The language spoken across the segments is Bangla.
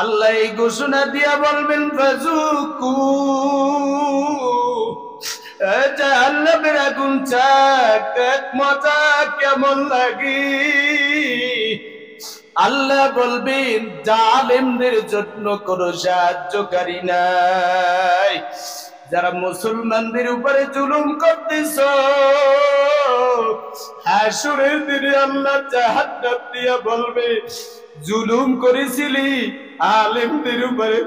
আল্লাহ এই ঘোষণা দিয়া বলবেন ফাযুকু জাহান্নামের আগুন চাক মজা কেমন লাগে। আল্লাহ বলবেন জালেমদের জন্য কোনো সাহায্যকারী নাই। যারা মুসলমানদের উপরে জুলুম করতেছ, হাসরের দিনে আল্লাহ জাহান্নাম দিয়া বলবে জুলুম করেছিলি, আলেমদের উপরে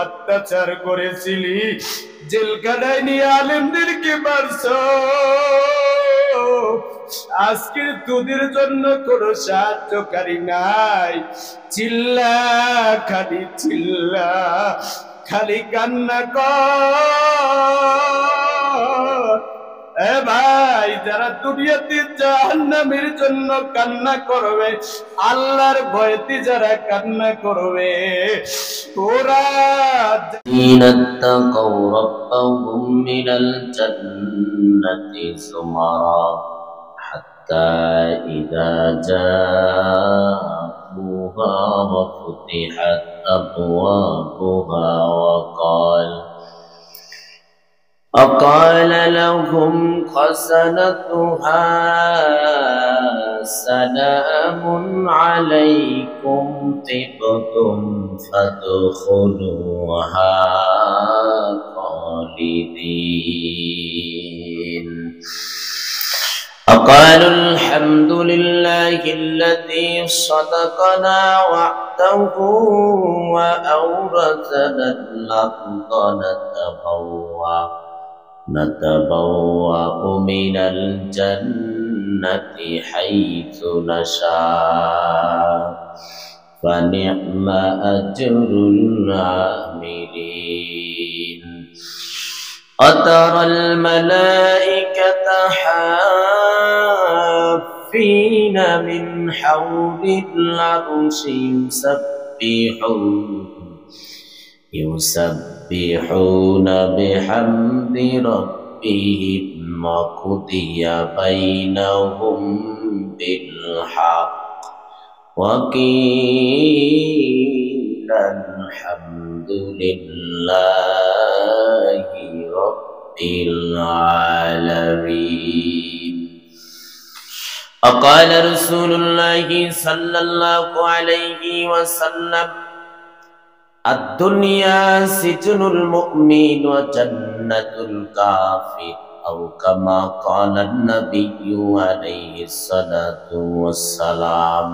অত্যাচার করেছিলি, জেলখানায় নিয়ে আলেমদেরকে মারছ, আজকে তোদের জন্য কোনো সাহায্যকারী নাই। চিল্লা, খালি চিল্লা, খালি কান্না কর। এ ভাই, যারা দুনিয়াতে জাহান্নামের জন্য কান্না করবে, আল্লাহর ভয়তে যারা কান্না করবে, ওরা اتقوا ربهم من الجنة زمرا حتى إذا جاءوها وفتحت أبوابها وقال لهم خزنتها سلام عليكم طبتم فادخلوها خالدين وقالوا الحمد لله الذي صدقنا وعده وأورثنا الأرض نتبوأ من الجنة حيث نشاء فنعم أجر العاملين وترى الملائكة حافين من حول العرش يسبحون بحمد ربهم وقضي بينهم بالحق وقيل الحمد لله رب العالمين وقال رسول الله صلى الله عليه وسلم الدنيا سجن المؤمن وجنة الكافر أو كما قال النبي عليه الصلاة والسلام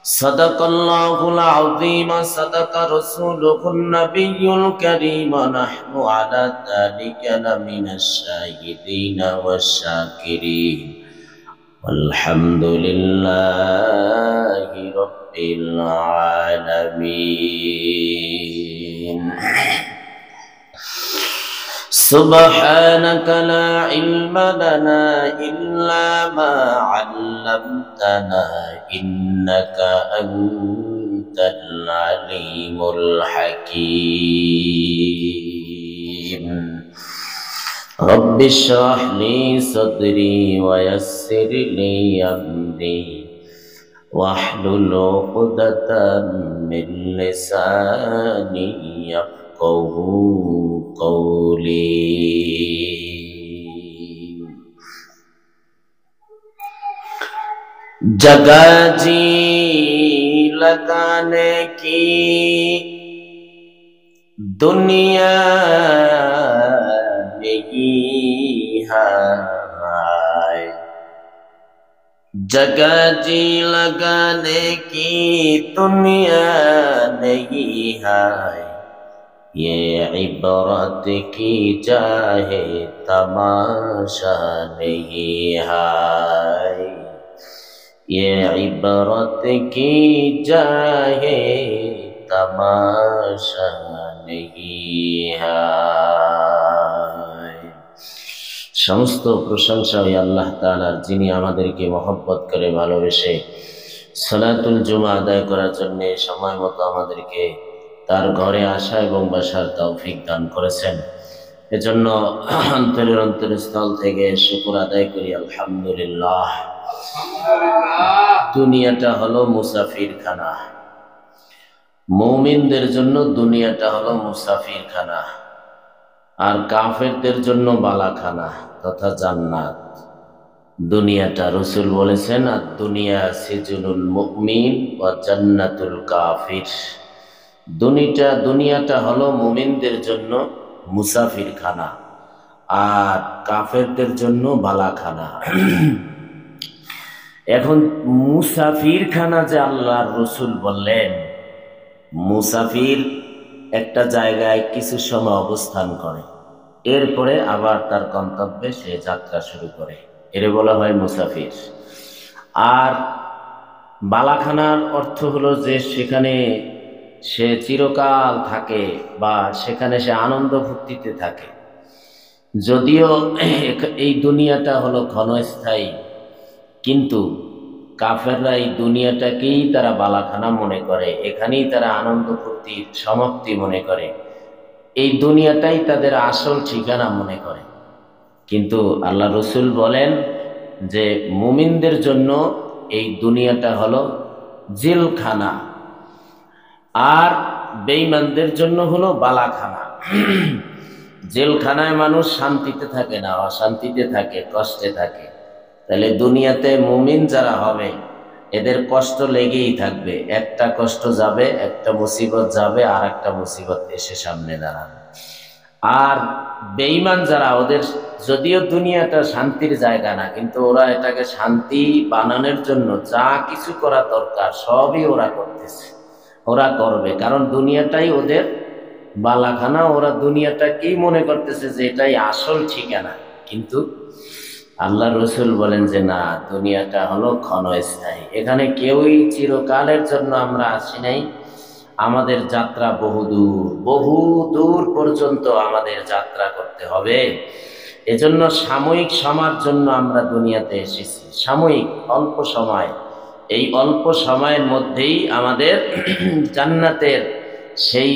صدق الله العظيم صدق رسوله النبي الكريم ونحن على ذلك لمن الشاهدين والشاكرين والحمد لله رب العالمين سبحانك لا علم لنا إلا ما علمتنا إنك أنت العليم الحكيم رب اشرح لي صدري ويسر لي أمري واحلل عقدة من لساني يفقه قولي जगह जी लगाने की दुनिया नहीं है जगह जी लगाने की दुनिया नहीं है ये इबरत की चाहे तमाशा नहीं है ये इबरत की चाहे तमाशा नहीं है সমস্ত প্রশংসা ওই আল্লাহ তাআলার, যিনি আমাদেরকে মহব্বত করে ভালোবেসে সালাতুল জুমা আদায় করার জন্য সময় মতো আমাদেরকে তার ঘরে আসা এবং বসার তৌফিক দান করেছেন। এজন্য অন্তরের অন্তরস্থল থেকে শুকর আদায় করি আলহামদুলিল্লাহ। দুনিয়াটা হলো মুসাফিরখানা, মুমিনদের জন্য দুনিয়াটা হলো মুসাফিরখানা, আর কাফেরদের জন্য বালাখানা তথা জান্নাত। দুনিয়াটা রসুল বলেছেন, আর দুনিয়া সিজনুল মুমিন ওয়া জান্নাতুল কাফির। দুনিয়াটা হলো মুমিনদের জন্য মুসাফিরখানা, আর কাফেরদের জন্য বালাখানা। এখন মুসাফিরখানা যে আল্লাহর রসুল বললেন, মুসাফির একটা জায়গায় কিছু সময় অবস্থান করে, এরপরে আবার তার গন্তব্যে সে যাত্রা শুরু করে, এর বলা হয় মুসাফির। আর বালাখানার অর্থ হলো যে সেখানে সে চিরকাল থাকে বা সেখানে সে আনন্দ ফুর্তিতে থাকে। যদিও এই দুনিয়াটা হলো ক্ষণস্থায়ী, কিন্তু কাফেররা এই দুনিয়াটাকেই তারা বালাখানা মনে করে, এখানেই তারা আনন্দ ফুর্তির সমাপ্তি মনে করে, এই দুনিয়াটাই তাদের আসল ঠিকানা মনে করে। কিন্তু আল্লাহ রসুল বলেন যে মুমিনদের জন্য এই দুনিয়াটা হলো জেলখানা, আর বেঈমানদের জন্য হলো বালাখানা। জেলখানায় মানুষ শান্তিতে থাকে না, অশান্তিতে থাকে, কষ্টে থাকে। তাহলে দুনিয়াতে মুমিন যারা হবে এদের কষ্ট লেগেই থাকবে, একটা কষ্ট যাবে, একটা মুসিবত যাবে, আর একটা মুসিবত এসে সামনে দাঁড়াবে। আর বেঈমান যারা, ওদের যদিও দুনিয়াটা শান্তির জায়গা না, কিন্তু ওরা এটাকে শান্তি বানানোর জন্য যা কিছু করা দরকার সবই ওরা করতেছে, ওরা করবে, কারণ দুনিয়াটাই ওদের বালাখানা। ওরা দুনিয়াটাকেই মনে করতেছে যে এটাই আসল ঠিকানা। কিন্তু আল্লাহ রসুল বলেন যে না, দুনিয়াটা হলো ক্ষণস্থায়ী, এখানে কেউই চিরকালের জন্য আমরা আসি নাই। আমাদের যাত্রা বহু দূর পর্যন্ত আমাদের যাত্রা করতে হবে। এজন্য সাময়িক সময়ের জন্য আমরা দুনিয়াতে এসেছি, সাময়িক অল্প সময়। এই অল্প সময়ের মধ্যেই আমাদের জান্নাতের সেই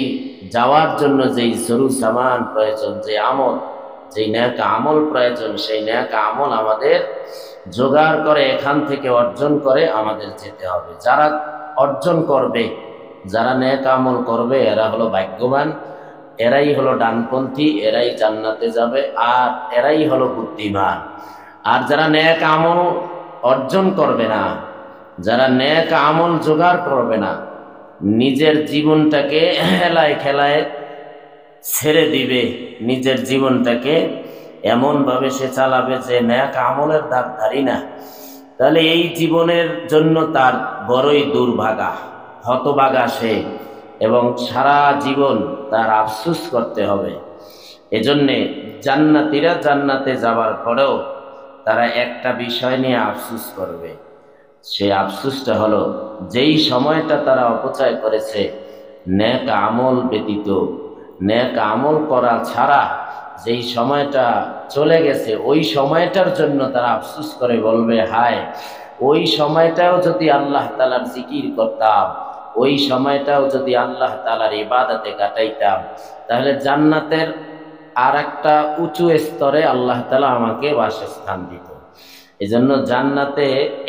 যাওয়ার জন্য যেই জরুর সামান প্রয়োজন, যে আমল, যেই ন্যাক আমল প্রয়োজন, সেই ন্যাক আমল আমাদের জোগাড় করে এখান থেকে অর্জন করে আমাদের যেতে হবে। যারা অর্জন করবে, যারা ন্যাক আমল করবে, এরা হলো ভাগ্যবান, এরাই হলো ডানপন্থী, এরাই জান্নাতে যাবে, আর এরাই হলো বুদ্ধিমান। আর যারা ন্যাক আমল অর্জন করবে না, যারা ন্যাক আমল জোগাড় করবে না, নিজের জীবনটাকে হেলায় খেলায় ছেড়ে দিবে, নিজের জীবনটাকে এমনভাবে সে চালাবে যে ন্যাক আমলের দাবধারী না, তাহলে এই জীবনের জন্য তার বড়ই দুর্ভাগা, হতভাগা সে, এবং সারা জীবন তার আফসোস করতে হবে। এজন্যে জান্নাতীরা জান্নাতে যাবার পরেও তারা একটা বিষয় নিয়ে আফসোস করবে। সে আফসোসটা হলো, যেই সময়টা তারা অপচয় করেছে ন্যাক আমল ব্যতীত, ন্যাক আমল করা ছাড়া যেই সময়টা চলে গেছে, ওই সময়টার জন্য তারা আফসোস করে বলবে, হায়, ওই সময়টাও যদি আল্লাহ তাআলার জিকির করতাম, ওই সময়টাও যদি আল্লাহ তাআলার ইবাদতে কাটাইতাম, তাহলে জান্নাতের আর একটা উঁচু স্তরে আল্লাহ তাআলা আমাকে বাসস্থান দিত। এজন্য জান্নাতে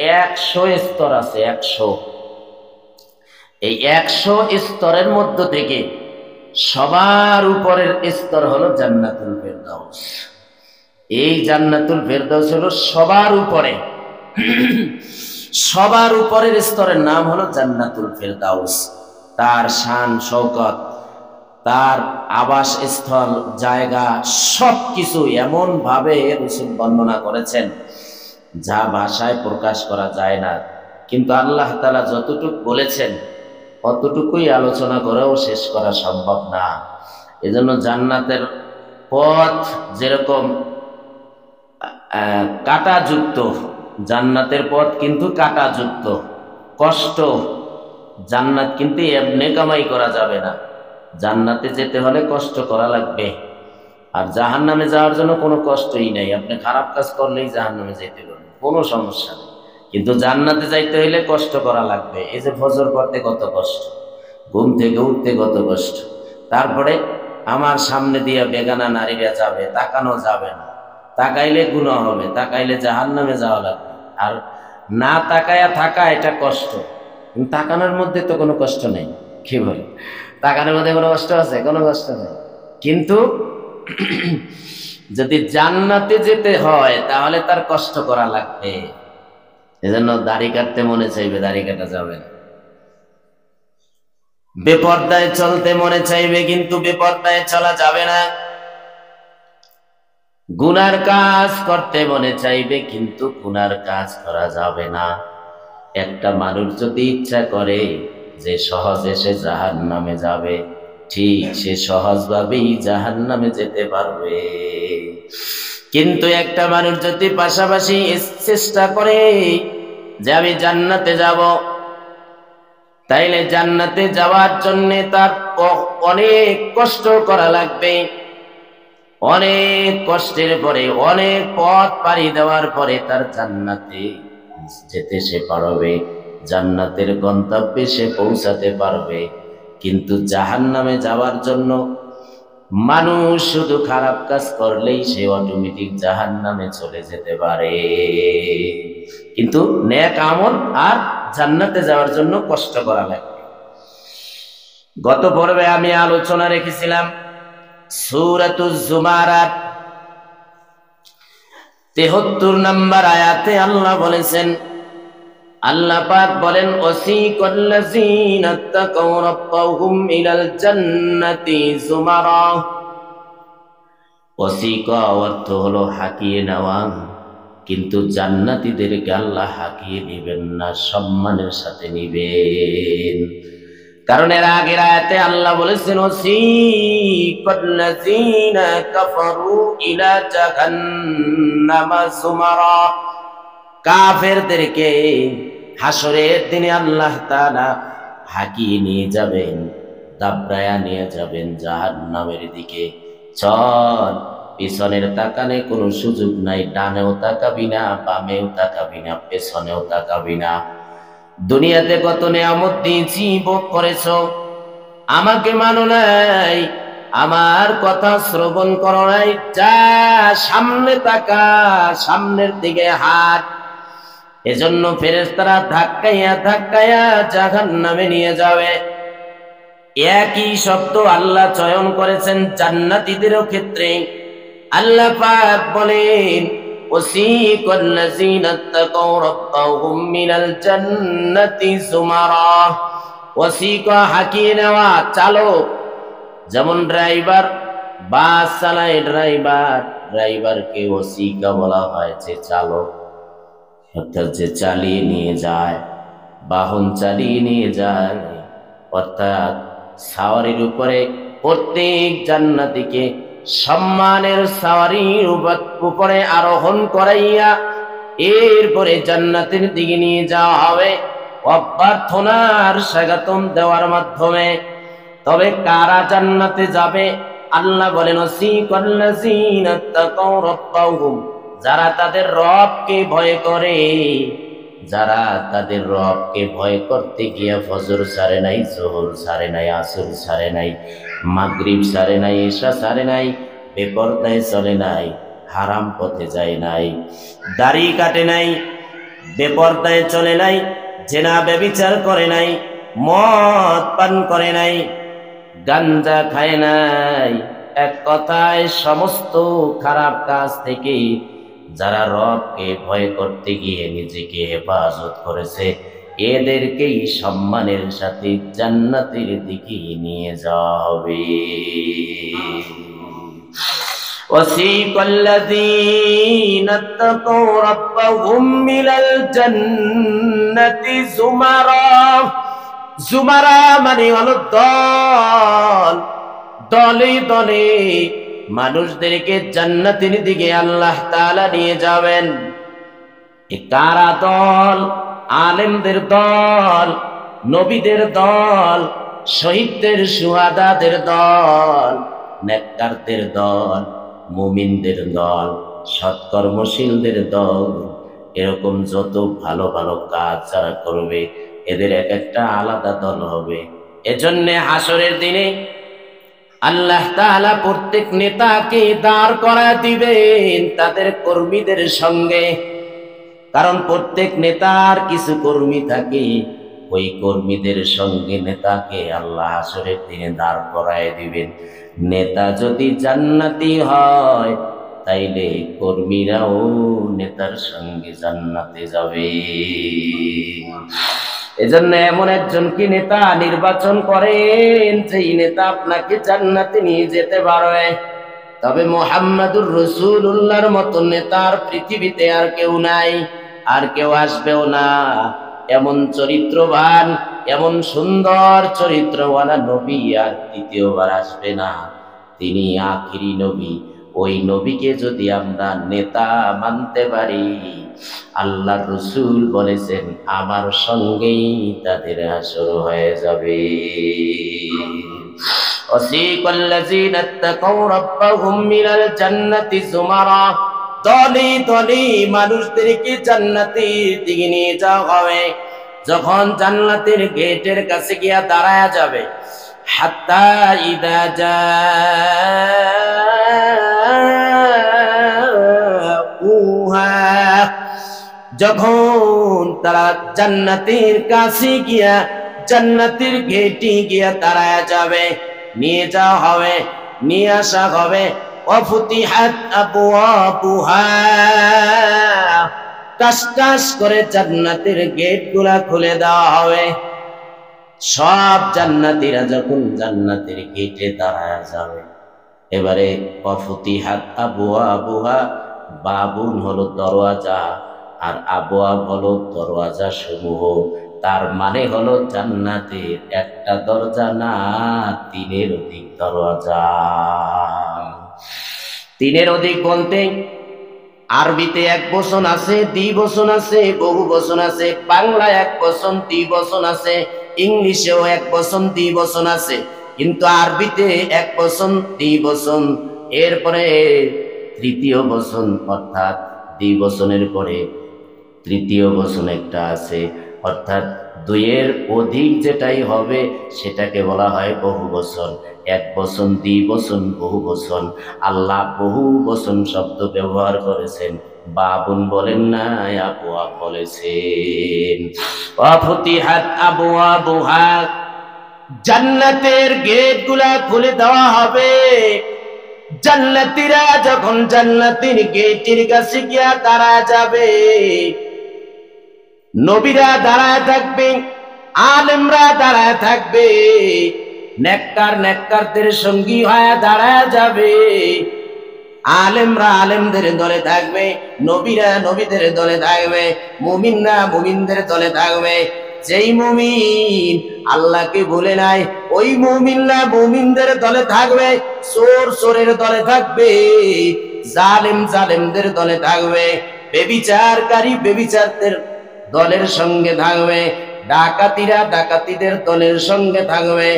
100 স্তর আছে, 100। এই 100 স্তরের মধ্য থেকে সবার উপরের স্তর হলো জান্নাতুল ফেরদাউস। এই জান্নাতুল ফেরদাউস হলো সবার উপরে, সবার উপরের স্তরের নাম হলো জান্নাতুল ফেরদাউস। তার শান শৌকত, তার আবাস স্থল, জায়গা, সবকিছু এমন ভাবে রাসূল বর্ণনা করেছেন যা ভাষায় প্রকাশ করা যায় না। কিন্তু আল্লাহ তাআলা যতটুকু বলেছেন অতটুকুই আলোচনা করেও শেষ করা সম্ভব না। এজন্য জান্নাতের পথ যেরকম কাঁটাযুক্ত, জান্নাতের পথ কিন্তু কাঁটাযুক্ত, কষ্ট। জান্নাত কিন্তু এমনি কামাই করা যাবে না, জান্নাতে যেতে হলে কষ্ট করা লাগবে। আর জাহান্নামে যাওয়ার জন্য কোনো কষ্টই নাই, আপনি খারাপ কাজ করলেই জাহান্নামে যেতে পারবেন, কোনো সমস্যা নেই। কিন্তু জান্নাতে যাইতে হইলে কষ্ট করা লাগবে। এই যে ফজর পড়তে কত কষ্ট, ঘুম থেকে উঠতে কত কষ্ট, তারপরে আমার সামনে দিয়ে বেগানা নারীরা যাবে, তাকানো যাবে না, তাকাইলে গুনাহ হবে, তাকাইলে জাহান্নামে যাওয়া লাগবে। আর না তাকায়া থাকা এটা কষ্ট, কিন্তু তাকানোর মধ্যে তো কোনো কষ্ট নেই। কি বলে? তাকানোর মধ্যে কোনো কষ্ট আছে? কোনো কষ্ট নেই। কিন্তু যদি জান্নাতে যেতে হয় তাহলে তার কষ্ট করা লাগবে। এজন্য দাড়ি কাটতে মনে চাইবে, দাড়ি কাটা যাবে না। বেপরদায় চলতে মনে চাইবে, কিন্তু বেপরদায় চলা যাবে না। গুনার কাজ করতে মনে চাইবে, কিন্তু গুনার কাজ করা যাবে না। একটা মানুষ যদি ইচ্ছা করে যে সহজে সে জাহান্নামে যাবে, ঠিক সে সহজভাবেই জাহান্নামে যেতে পারবে। কিন্তু একটা মানুষ যদি পাশাপাশি চেষ্টা করে যে আমি জান্নাতে যাব, তাইলে জান্নাতে যাওয়ার জন্য তার অনেক কষ্ট করা লাগবে। অনেক কষ্টের পরে, অনেক পথ পাড়ি দেওয়ার পরে তার জান্নাতে যেতে সে পারবে, জান্নাতের গন্তব্যে সে পৌঁছাতে পারবে। কিন্তু জাহান্নামে যাওয়ার জন্য মানুষ শুধু খারাপ কাজ করলেই সে অটোমেটিক জাহান্নামে চলে যেতে পারে। কিন্তু নেক আমল আর জান্নাতে যাওয়ার জন্য কষ্ট করা লাগবে। গত পর্বে আমি আলোচনা রেখেছিলাম সূরাতুজ জুমারাত ৭৩ নম্বর আয়াতে আল্লাহ বলেছেন, আল্লাহ পাক বলেন, ওয়াসিকাল্লাযীনা তাকাউ রাব্বাহুম ইলাল জান্নাতি যুমারা। ওয়াসিকা অর্থ হলো হাকিয়ে নেওয়া, কিন্তু জান্নাতীদেরকে আল্লাহ হাকিয়ে নেবেন না, সম্মানের সাথে নিবেন। কারণ এর আগের আয়াতে আল্লাহ বলেছেন, ওয়াসিকাল্লাযীনা কাফারু ইলা জাহান্নামা যুমারা। কাফেরদেরকে হাসরের দিনে আল্লাহ তাআলা হাকিয়ে নিয়ে যাবেন, দাবড়ায়া নিয়ে যাবেন জাহান্নামের দিকে। চল, পিছনের তাকানে কোনো সুযোগ নাই, ডানেও তাকাবি না, বামেও তাকাবি না, পেছনেও তাকাবি না। দুনিয়াতে কত নিয়ামত দিয়েছি, ভোগ করেছো, আমাকে মানো নাই, আমার কথা শ্রবণ করো নাই। যা সামনে তাকা, সামনের দিকে হাট। এজন্য ফেরেশতারা ধাক্কাইয়া ধাক্কাইয়া জাহান্নামে নিয়ে যাবে। একই শব্দ আল্লাহ চয়ন করেছেন জান্নাতীদেরও ক্ষেত্রে। আল্লাহ পাক বলেন, ওয়াসিকাল্লাযীনা তাকাউ রাব্বাহুম মিনাল জান্নাতি যুমারা। ওয়াসিকা হাকিয়ে নেওয়া, চালক যেমন ড্রাইভার বাস চালায়, ড্রাইভারকে ওয়াসিকা বলা হয়, যে চালক অর্থাৎ যে চালিয়ে নিয়ে যায়, বাহন চালিয়ে নিয়ে যায়। অর্থাৎ সাওয়ারির উপরে প্রত্যেক জান্নাতীকে সম্মানের সাওয়ারির উপরে আরোহণ করাইয়া এরপরে জান্নাতের দিকে নিয়ে যাওয়া হবে অভ্যর্থনার স্বাগতম দেওয়ার মাধ্যমে। তবে কারা জান্নাতে যাবে? আল্লাহ বলেন, ওয়াসিকাল্লাযীনা তাকাউ রাব্বাহুম, যারা তাদের রবকে ভয় করে, যারা তাদের রবকে ভয় করতে গিয়া ফজর ছাড়ে নাই, যোহর ছাড়ে নাই, আসর ছাড়ে নাই, মাগরিব ছাড়ে নাই, ইশা ছাড়ে নাই, বেপরদায় চলে নাই, হারাম পথে যায় নাই, দাড়ি কাটে নাই, বেপরদায় চলে নাই, জেনা ব্যভিচার করে নাই, মদ পান করে নাই, গাঞ্জা খায় নাই, এক কথায় সমস্ত খারাপ কাজ থেকে যারা রবকে ভয় করতে গিয়ে নিজেকে হেফাজত করেছে, এদেরকেই সম্মানের সাথে জান্নাতের দিকে নিয়ে যাওয়া হবে। ওয়াসিকাল্লাযীনা তাকাউ রাব্বাহুম মিনাল জান্নাতি যুমারা। যুমারা মানে হলো দল, দলে দলে মানুষদেরকে জান্নাতের দিকে আল্লাহ তাআলা নিয়ে যাবেন। এ কারা দল? আলেমদের দল, নবীদের দল, শহীদদের শুহাদাদের দল, নেককারদের দল, মুমিনদের দল, সৎকর্মশীলদের দল। এরকম যত ভালো ভালো কাজ যারা করবে এদের এক একটা আলাদা দল হবে। এজন্য হাসরের দিনে আল্লাহ তাআলা প্রত্যেক নেতাকে দাঁড় করা দিবেন তাদের কর্মীদের সঙ্গে। কারণ প্রত্যেক নেতার কিছু কর্মী থাকে, ওই কর্মীদের সঙ্গে নেতাকে আল্লাহ হাসরের দিনে দাঁড় করায় দিবেন। নেতা যদি জান্নাতি হয় তাইলে কর্মীরাও নেতার সঙ্গে জান্নাতে যাবে। এজন্য এমন একজনকে নেতা নির্বাচন করেন যেই নেতা আপনাকে জান্নাতে নিয়ে যেতে পারবে। তবে মুহাম্মাদুর রাসূলুল্লাহর মতো নেতার পৃথিবীতে আর কেউ নাই, আর কেউ আসবেও না। এমন চরিত্রবান, এমন সুন্দর চরিত্রওয়ালা নবী আর দ্বিতীয়বার আসবে না। তিনি আখিরি নবী। ওই নবীকে যদি আমরা নেতা মানতে পারি, আল্লাহর রাসূল বলেছেন আমার সঙ্গেই তাদের হাসর হয়ে যাবে। ওয়াসিকাল্লাযীনা ইত্তাকাউ রাব্বাহুম মিনাল জান্নাতি যুমারা, দলে দলে মানুষদেরকে জান্নাতের দিকে নিয়ে যাওয়া হবে। যখন জান্নাতের গেটের কাছে গিয়া দাঁড়ায়া যাবে, হাত্তা ইদা জাউহা, যখন তারা জান্নাতের কাছে গিয়া জান্নাতের গেটে গিয়া দাঁড়ায়া যাবে, নিয়ে যাওয়া হবে, নিয়ে আসা হবে। ওয়াফুতিহাত আবওয়াবুহা, টাস টাস করে জান্নাতের গেটগুলা খুলে দেওয়া হবে। সব জান্নাতীরা যখন জান্নাতের গেটে দাঁড়ায় যাবে, এবারে ওয়াফুতিহাত আবওয়াবুহা, বাবুন হলো দরওয়াজা আর আবওয়াব হলো দরওয়াজা সমূহ। তার মানে হলো জান্নাতের একটা দরজা না, তিনের অধিক দরওয়াজা। তিনের অধিক বলতে আরবিতে এক বচন আছে, দ্বিবচন আছে, বহু বচন আছে। বাংলায় এক বচন দ্বিবচন আছে, ইংলিশেও এক বচন দ্বিবচন আছে, কিন্তু আরবিতে এক বচন দ্বিবচন। এরপরে তৃতীয় বচন, অর্থাৎ দ্বিবচনের পরে তৃতীয় বচন একটা আছে, অর্থাৎ দুইয়ের অধিক যেটাই হবে সেটাকে বলা হয় বহু বচন। এক বচন, দ্বিবচন, বহু বচন। আল্লাহ বহু বচন শব্দ ব্যবহার করেছেন, বাবুন বলেন না, আবওয়াব বলেছেন। ওয়াফুতিহাত আবওয়াবুহা, জান্নাতের গেটগুলা খুলে দেওয়া হবে। জান্নাতীরা যখন জান্নাতের গেটের কাছে গিয়া দাঁড়ায় যাবে, নবীরা দাঁড়ায় থাকবে, আলেমরা দাঁড়ায় থাকবে, নেককার নেককারদের সঙ্গী হয়ে দাঁড়ায় যাবে। আলেমরা আলেমদের দলে থাকবে, নবীরা নবীদের দলে থাকবে, মুমিনরা মুমিনদের দলে থাকবে। যেই মুমিন আল্লাহকে ভুলে নাই, ওই মুমিনরা মুমিনদের দলে থাকবে, চোর চোরের দলে থাকবে, জালেম জালেমদের দলে থাকবে, বেবিচারকারী বেবিচারদের দলের সঙ্গে থাকবে, ডাকাতিরা ডাকাতিদের দলের সঙ্গে থাকবে।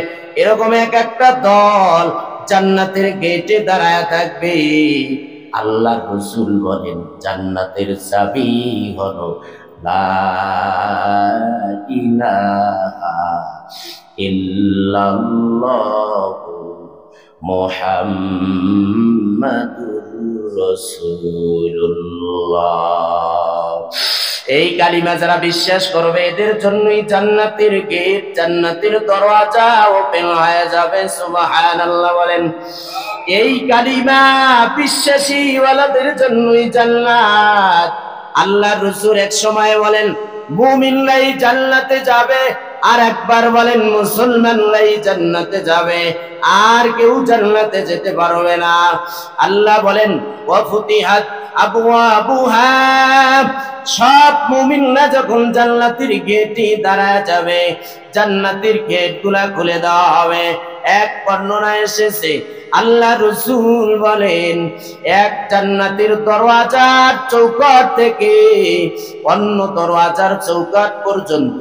এরকম এক একটা দল জান্নাতের গেটে দাঁড়ায় থাকবে। আল্লাহর রাসূল বলেন জান্নাতের চাবি হলো লা ইলাহা ইল্লাল্লাহু মুহাম্মাদুর রাসূলুল্লাহ। এই কালিমা যারা বিশ্বাস করবে এদের জন্যই জান্নাতের গেট, জান্নাতের দরওয়াজা ওপেন হয়ে যাবে। সুবহানাল্লাহ বলেন। এই কালিমা বিশ্বাসী ওয়ালাদের জন্যই জান্নাত। আল্লাহর রাসূল এক সময় বলেন মুমিনরাই জান্নাতে যাবে, আর একবার বলেন মুসলমানরাই জান্নাতে যাবে, আর কেউ জান্নাতে যেতে পারবে না। আল্লাহ বলেন ওয়াফুতিহাত আবওয়াবুহা, সব মুমিনরা যখন জান্নাতের গেটে দাঁড়ায় যাবে, জান্নাতের গেটগুলা খুলে দেওয়া হবে। এক বর্ণনায় এসেছে আল্লাহ রাসূল বলেন এক জান্নাতের দরওয়াজার চৌকাঠ থেকে অন্য দরওয়াজার চৌকাঠ পর্যন্ত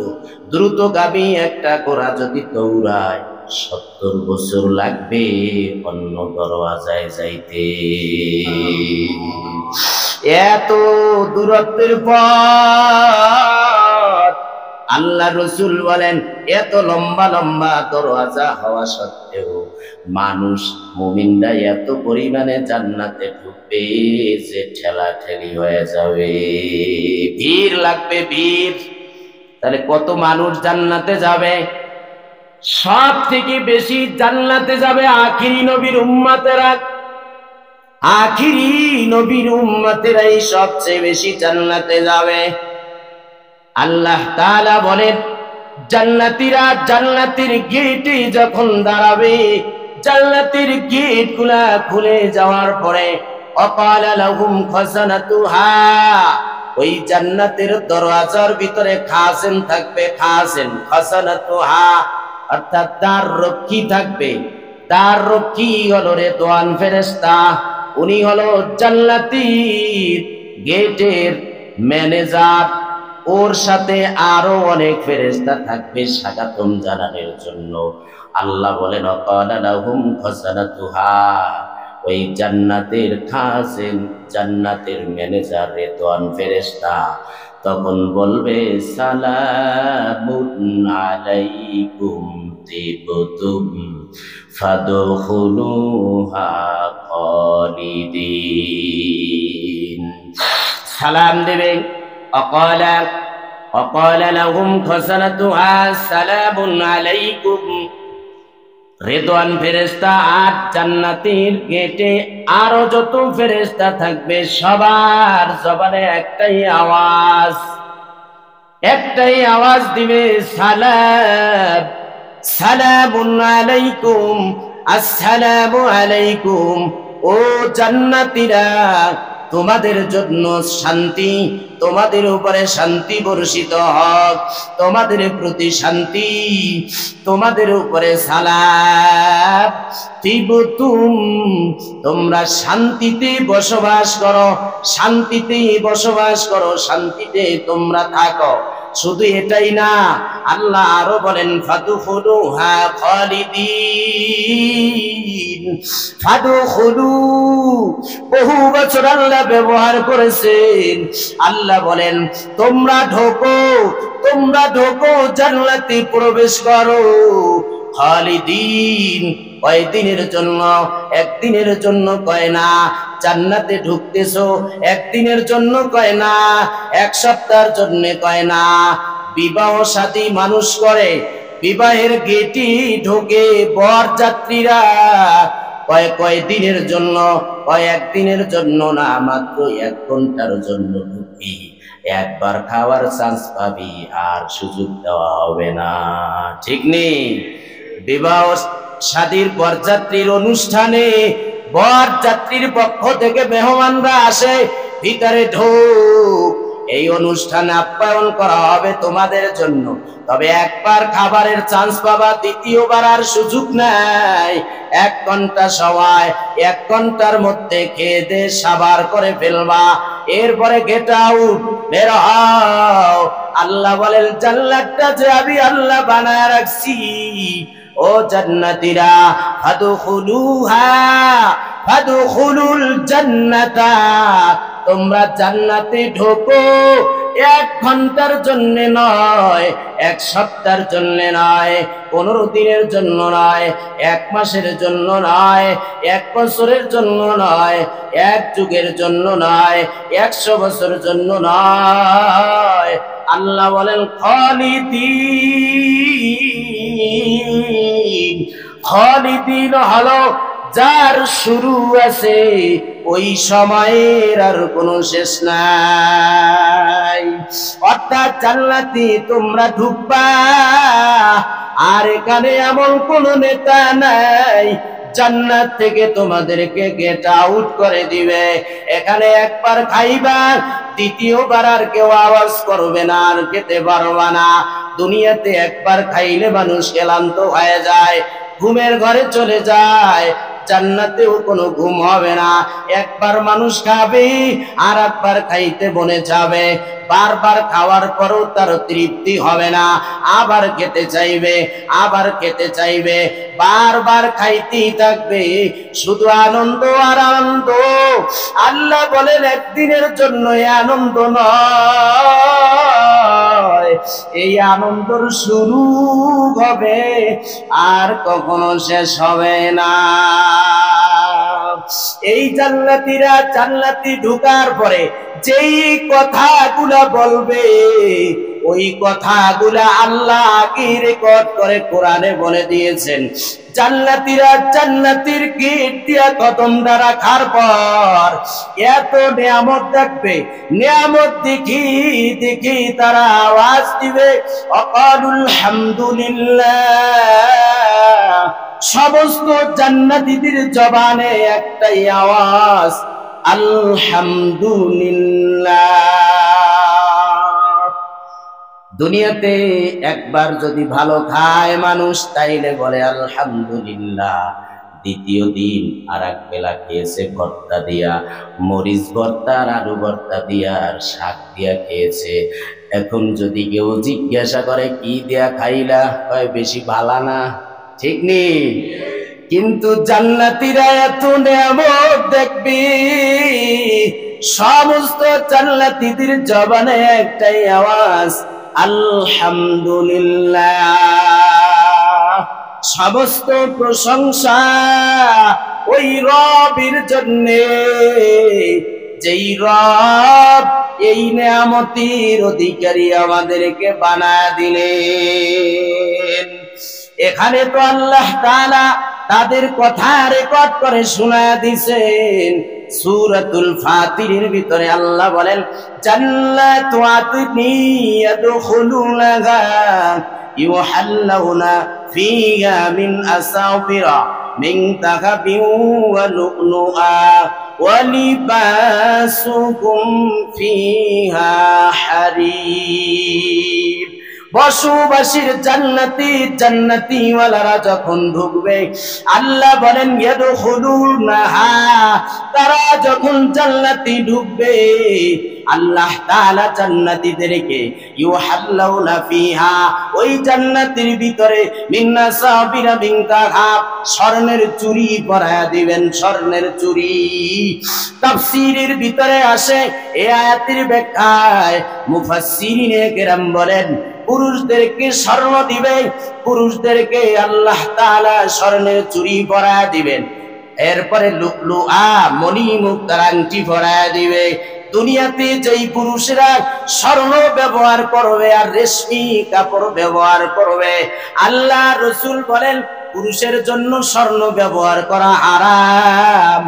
দ্রুতগামী একটা ঘোড়া যদি দৌড়ায় 70 বছর লাগবে অন্য দরওয়াজায় যাইতে। এত দূরত্বের পথ আল্লাহ রাসূল বলেন এত লম্বা লম্বা দরওয়াজা হওয়া সত্ত্বেও মানুষ মুমিনরা এত পরিমাণে জান্নাতে ঢুকবে যে ঠেলাঠেলি হয়ে যাবে, ভিড় লাগবে ভিড়। তাহলে কত মানুষ জান্নাতে যাবে? সব থেকে বেশি জান্নাতে যাবে আখিরি নবীর উম্মতেরা। আখিরি নবীর উম্মতেরাই সবচেয়ে বেশি জান্নাতে যাবে। আল্লাহ তাআলা বলেন, জান্নাতীরা জান্নাতের গেটে যখন দাঁড়াবে, জান্নাতের গেটগুলা খুলে যাওয়ার পরে অকালা লাহুম খাজানাতুহা, ওই জান্নাতের দরওয়াজার ভিতরে খাজেন থাকবে। খাজেন খাজানাতুহা অর্থাৎ দ্বার রক্ষী থাকবে। দ্বার রক্ষী হলো রেদওয়ান ফেরেশতা। উনি হলো জান্নাতীর গেটের ম্যানেজার। ওর সাথে আরো অনেক ফেরেশতা থাকবে স্বাগতম জানানোর জন্য। আল্লাহ বলেন অকালা লাহুম খাজানাতুহা, ওই জান্নাতের খাজেন, জান্নাতের ম্যানেজার রেদওয়ান ফেরেশতা তখন বলবে সালামুন আলাইকুম তিবতুম ফাদখুলুহা খালিদিন। সালাম দেবে। وقال لهم خزنتها سلام عليكم। রেদওয়ান ফেরেশতা আর জান্নাতের গেটে আরো যত ফেরেশতা থাকবে সবার জবানে একটাই আওয়াজ দিবে, সালাম, সালামুন আলাইকুম, আসসালামু আলাইকুম। ও জান্নাতীরা, তোমাদের জন্য শান্তি, তোমাদের উপরে শান্তি বর্ষিত হোক, তোমাদের প্রতি শান্তি, তোমাদের উপরে সালাম। তিবতুম, তোমরা শান্তিতে বসবাস করো, শান্তিতে বসবাস করো, শান্তিতে তোমরা থাকো। শুধু এটাই না, আল্লাহ আরো বলেন ফাদখুলুহা খালিদিন। ফাদখুলু বহু বছর আল্লাহ ব্যবহার করেছেন। আল্লাহ বলেন তোমরা ঢোকো, তোমরা ঢোকো, জান্নাতে প্রবেশ করো। খালিদিন, কয়দিনের জন্য? একদিনের জন্য কয় না। জান্নাতে ঢুকতেছো একদিনের জন্য কয় না, এক সপ্তাহের জন্য কয় না। বিবাহ শাদী মানুষ করে, বিবাহের গেটে ঢোকে বরযাত্রীরা, কয়দিনের জন্য? একদিনের জন্য না, মাত্র 1 ঘন্টার জন্য ঢুকবি। একবার খাওয়ার চান্স পাবি, আর সুযোগ দেওয়া হবে না। ঠিক নেই? বিবাহ শাদীর বরযাত্রীর অনুষ্ঠানে বরযাত্রীর পক্ষ থেকে মেহমানরা আসে, ভিতরে ঢোক, এই অনুষ্ঠানে আপ্যায়ন করা হবে তোমাদের জন্য। তবে একবার খাবারের চান্স পাবা, দ্বিতীয়বার আর সুযোগ নাই। 1 ঘন্টা সময়, 1 ঘন্টার মধ্যে খেয়ে দে সাবার করে ফেলবা, এরপরে গেট আউট, বের হও। আল্লাহ বলেন জান্নাতটা যে আমি আল্লাহ বানায় রাখছি, ও জান্নাতীরা, ফাদখুলুহা, ফাদখুলুল জান্নাতা, তোমরা জান্নাতে ঢোকো। 1 ঘন্টার জন্য নয়, 1 সপ্তাহের জন্য নয়, 15 দিনের জন্য নয়, 1 মাসের জন্য নয়, 1 বছরের জন্য নয়, 1 যুগের জন্য নয়, 100 বছরের জন্য নয়। আল্লাহ বলেন খালিদিন। খালিদিন হলো যার শুরু আছে, ওই সময়ের আর কোনো শেষ নাই। অর্থাৎ জান্নাতে তোমরা ঢুকবা, আর এখানে এমন কোন নেতা নাই জান্নাত থেকে তোমাদেরকে গেট আউট করে দিবে। এখানে একবার খাইবা, দ্বিতীয়বার আর কেউ আওয়াজ করবে না, আর খেতে পারবা না। দুনিয়াতে একবার খাইলে মানুষ ক্লান্ত হয়ে যায়, ঘুমের ঘরে চলে যায়। জান্নাতেও কোনো ঘুম হবে না। একবার মানুষ খাবে, আর একবার খাইতে মনে যাবে। বারবার খাওয়ার পরও তার তৃপ্তি হবে না, আবার খেতে চাইবে, আবার খেতে চাইবে, বারবার খাইতেই থাকবে, শুধু আনন্দ আর আনন্দ। আল্লাহ বলেন একদিনের জন্য আনন্দ নয়, এই আনন্দর শুরু হবে, আর কখনো শেষ হবে না। এই জান্নাতীরা জান্নাতে ঢোকার পরে যেই কথাগুলা বলবে, ওই কথাগুলা আল্লাহ আগে রেকর্ড করে কোরআনে বলে দিয়েছেন। জান্নাতীরা জান্নাতের গেট দিয়া কদম রাখার পর এত নিয়ামত দেখবে, নিয়ামত দেখি দেখি তারা আওয়াজ দিবে অকালুল হামদুলিল্লাহ। সমস্ত জান্নাতীদের জবানে একটাই আওয়াজ, আলহামদুলিল্লাহ। দুনিয়াতে একবার যদি ভালো খায় মানুষ তাইলে বলে আলহামদুলিল্লাহ। দ্বিতীয় দিন আর এক বেলা খেয়েছে ভর্তা দিয়া, মরিচ ভর্তা আর আলু ভর্তা দিয়া আর শাক দিয়া খেয়েছে। এখন যদি কেউ জিজ্ঞাসা করে কি দিয়া খাইলা, কয় বেশি ভালা না, ঠিক নেই। কিন্তু জান্নাতীরা এত নিয়ামত দেখবি, সমস্ত জান্নাতীদের জবানে একটাই আওয়াজ, আলহামদুলিল্লাহ। সমস্ত প্রশংসা ওই রবের জন্যে, যেই রব এই নিয়ামতের অধিকারী আমাদেরকে বানায় দিলেন। এখানে তো আল্লাহ তাআলা তাদের কথা রেকর্ড করে শোনায় দিয়েছেন। সূরাতুল ফাতিরের ভিতরে আল্লাহ বলেন, জান্নাতু আদনি ইয়াদখুলুনাহা ইউহাল্লাউনা ফিহা মিন আসাবিরা মিন তাহাবিন ওয়া লু'লুআ ওয়া লিবাসুকুম ফিহা হারির। বসবাসীর জান্নাতি জান্নাতিওয়ালারা যখন ঢুকবে, আল্লাহ বলেন ইয়াদখুলুনাহা, তারা যখন জান্নাতি ঢুকবে আল্লাহ তাআলা জান্নাতীদেরকে ইউহাল্লাউনা ফিহা, ওই জান্নাতের ভিতরে মিন আসাবিরা মিন তাহাব, স্বর্ণের চুড়ি পরায়া দিবেন, স্বর্ণের চুড়ি। তাফসীরের ভিতরে আসে এই আয়াতের ব্যাখ্যায় মুফাসসিরিনে কেরাম বলেন, পুরুষদেরকে স্বর্ণ দিবে, পুরুষদেরকে আল্লাহ তাআলা স্বর্ণের চুড়ি পরায়া দিবেন। এরপরে লু'লুআ, মণি মুক্তার আংটি পরায়া দিবে। দুনিয়াতে যেই পুরুষেরা স্বর্ণ ব্যবহার করবে আর রেশমি কাপড় ব্যবহার করবে, আল্লাহ রাসূল বলেন পুরুষের জন্য স্বর্ণ ব্যবহার করা হারাম।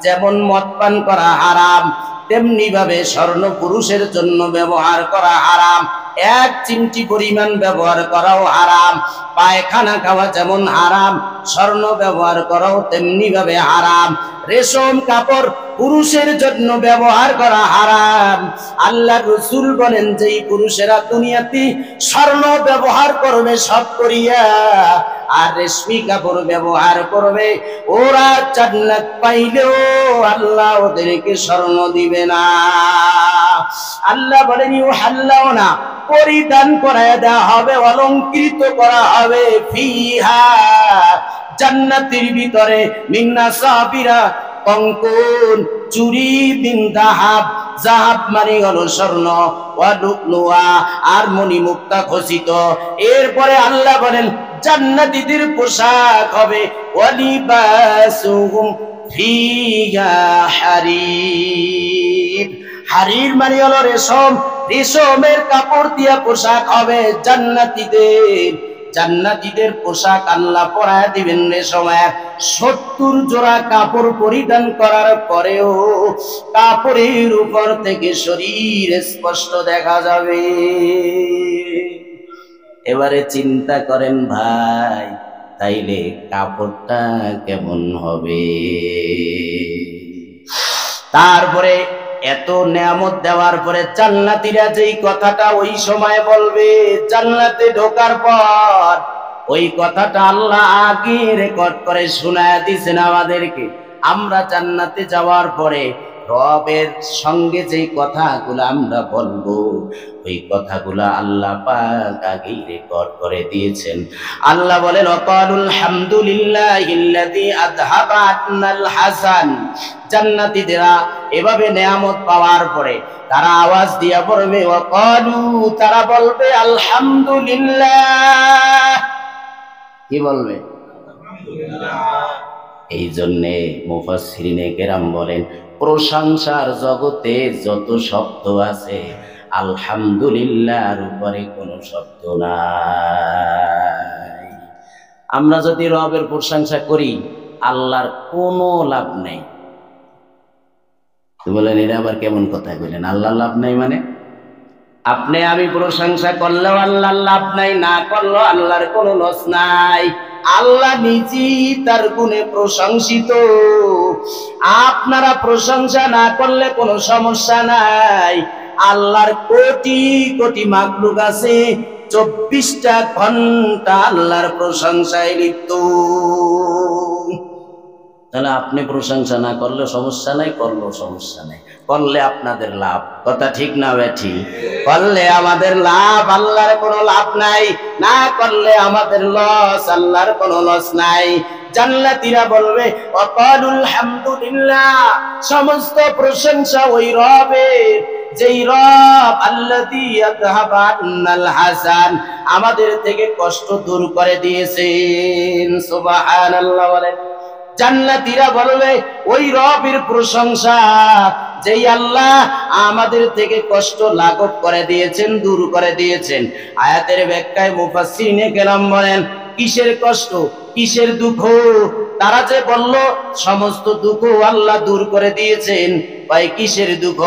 যেমন মদ পান করা হারাম, তেমনি ভাবে স্বর্ণ পুরুষের জন্য ব্যবহার করা হারাম। এক চিমটি পরিমাণ ব্যবহার করাও হারাম। পায়খানা খাওয়া যেমন হারাম, স্বর্ণ ব্যবহার করাও তেমনি ভাবে হারাম। রেশম কাপড় পুরুষের জন্য ব্যবহার করা হারাম। আল্লাহ রাসূল বলেন যেই পুরুষেরা দুনিয়াতে স্বর্ণ ব্যবহার করবে সব করিয়া আর রেশমি কাপড় ব্যবহার করবে, ওরা জান্নাত পাইলেও আল্লাহ ওদেরকে স্বর্ণ দিবে না। আল্লাহ বলেন ইউহাল্লাউনা, পরিধান করায় দেওয়া হবে, অলংকৃত করা হবে, ফিহা, জান্নাতের ভিতরে, মিন আসাবিরা, কঙ্কন, চুরি, মিন যাহাব, যাহাব মানে হলো স্বর্ণ, ওয়া লু'লুআ, আর মণি মুক্তা খচিত। এরপরে আল্লাহ বলেন জান্নাতীদের পোশাক হবে ওয়া লিবাসুহুম ফিহা হারির। হারির মানে হলো রেশম, রেশমের কাপড় দিয়া পোশাক হবে জান্নাতীদের। জান্নাতীদের পোশাক আল্লাহ পরায় দিবেন রেশমের। 70 জোড়া কাপড় পরিধান করার পরেও কাপড়ের উপর থেকে শরীর স্পষ্ট দেখা যাবে। এবারে চিন্তা করেন ভাই, তাইলে কাপড়টা কেমন হবে? তারপরে এত নিয়ামত দেওয়ার পরে জান্নাতীরা যেই কথাটা ওই সময় বলবে জান্নাতে ঢোকার পর, ওই কথাটা আল্লাহ আগে রেকর্ড করে শোনায় দিয়েছেন আমাদেরকে। আমরা জান্নাতে যাওয়ার পরে রবের সঙ্গে যেই কথাগুলো আমরা বলবো, ওই কথাগুলো আল্লাহ পাক আগেই রেকর্ড করে দিয়েছেন। আল্লাহ বলেন ওয়াকালুল হামদুলিল্লাহিল্লাযী আযহাবা আন্নাল হাসান। জান্নাতীরা এভাবে নিয়ামত পাওয়ার পরে তারা আওয়াজ দিয়া বলবে ওয়াকালু, তারা বলবে আলহামদুলিল্লাহ। কি বলবে? এই জন্যে মুফাসসিরিনে কেরাম বলেন প্রশংসার জগতে যত শব্দ আছে আলহামদুলিল্লাহর উপরে কোনো শব্দ নাই। আমরা যদি রবের প্রশংসা করি আল্লাহর কোনো লাভ নেই। বলেন এটা আবার কেমন কথা বললেন? আল্লাহর লাভ নাই মানে? আপনি আমি প্রশংসা করলেও আল্লাহর লাভ নাই, না করলেও আল্লাহর কোনো লস নাই। আল্লাহ নিজেই তার গুণে প্রশংসিত। আপনারা প্রশংসা না করলে কোনো সমস্যা নাই। আল্লাহর কোটি কোটি মাখলুক আছে, 24টা ঘন্টা আল্লাহর প্রশংসায় লিপ্ত। তাহলে আপনি প্রশংসা না করলে সমস্যা নাই, করলেও সমস্যা নাই। করলে আপনাদের লাভ, কথা ঠিক না ব্যাঠি? করলে আমাদের লাভ, আল্লাহর কোনো লাভ নাই। না করলে আমাদের লস, আল্লাহর কোনো লস নাই। জান্নাতীরা বলবে ওয়াকালুল হামদুলিল্লাহ, সমস্ত প্রশংসা ওই রবের, যেই রব আল্লাযী ইয়াযহাবু আন্নাল হাসান, আমাদের থেকে কষ্ট দূর করে দিয়েছেন। সুবহানাল্লাহ বলেন। জান্নাতীরা বলবে ওই রবের প্রশংসা, যেই আল্লাহ আমাদের থেকে কষ্ট লাঘব করে দিয়েছেন, দূর করে দিয়েছেন। আয়াতের ব্যাখ্যায় মুফাসসিরিনে কেরাম বলেন, কিসের কষ্ট, কিসের দুঃখ? তারা যে বলল সমস্ত দুঃখ আল্লাহ দূর করে দিয়েছেন, ভাই কিসের দুঃখ?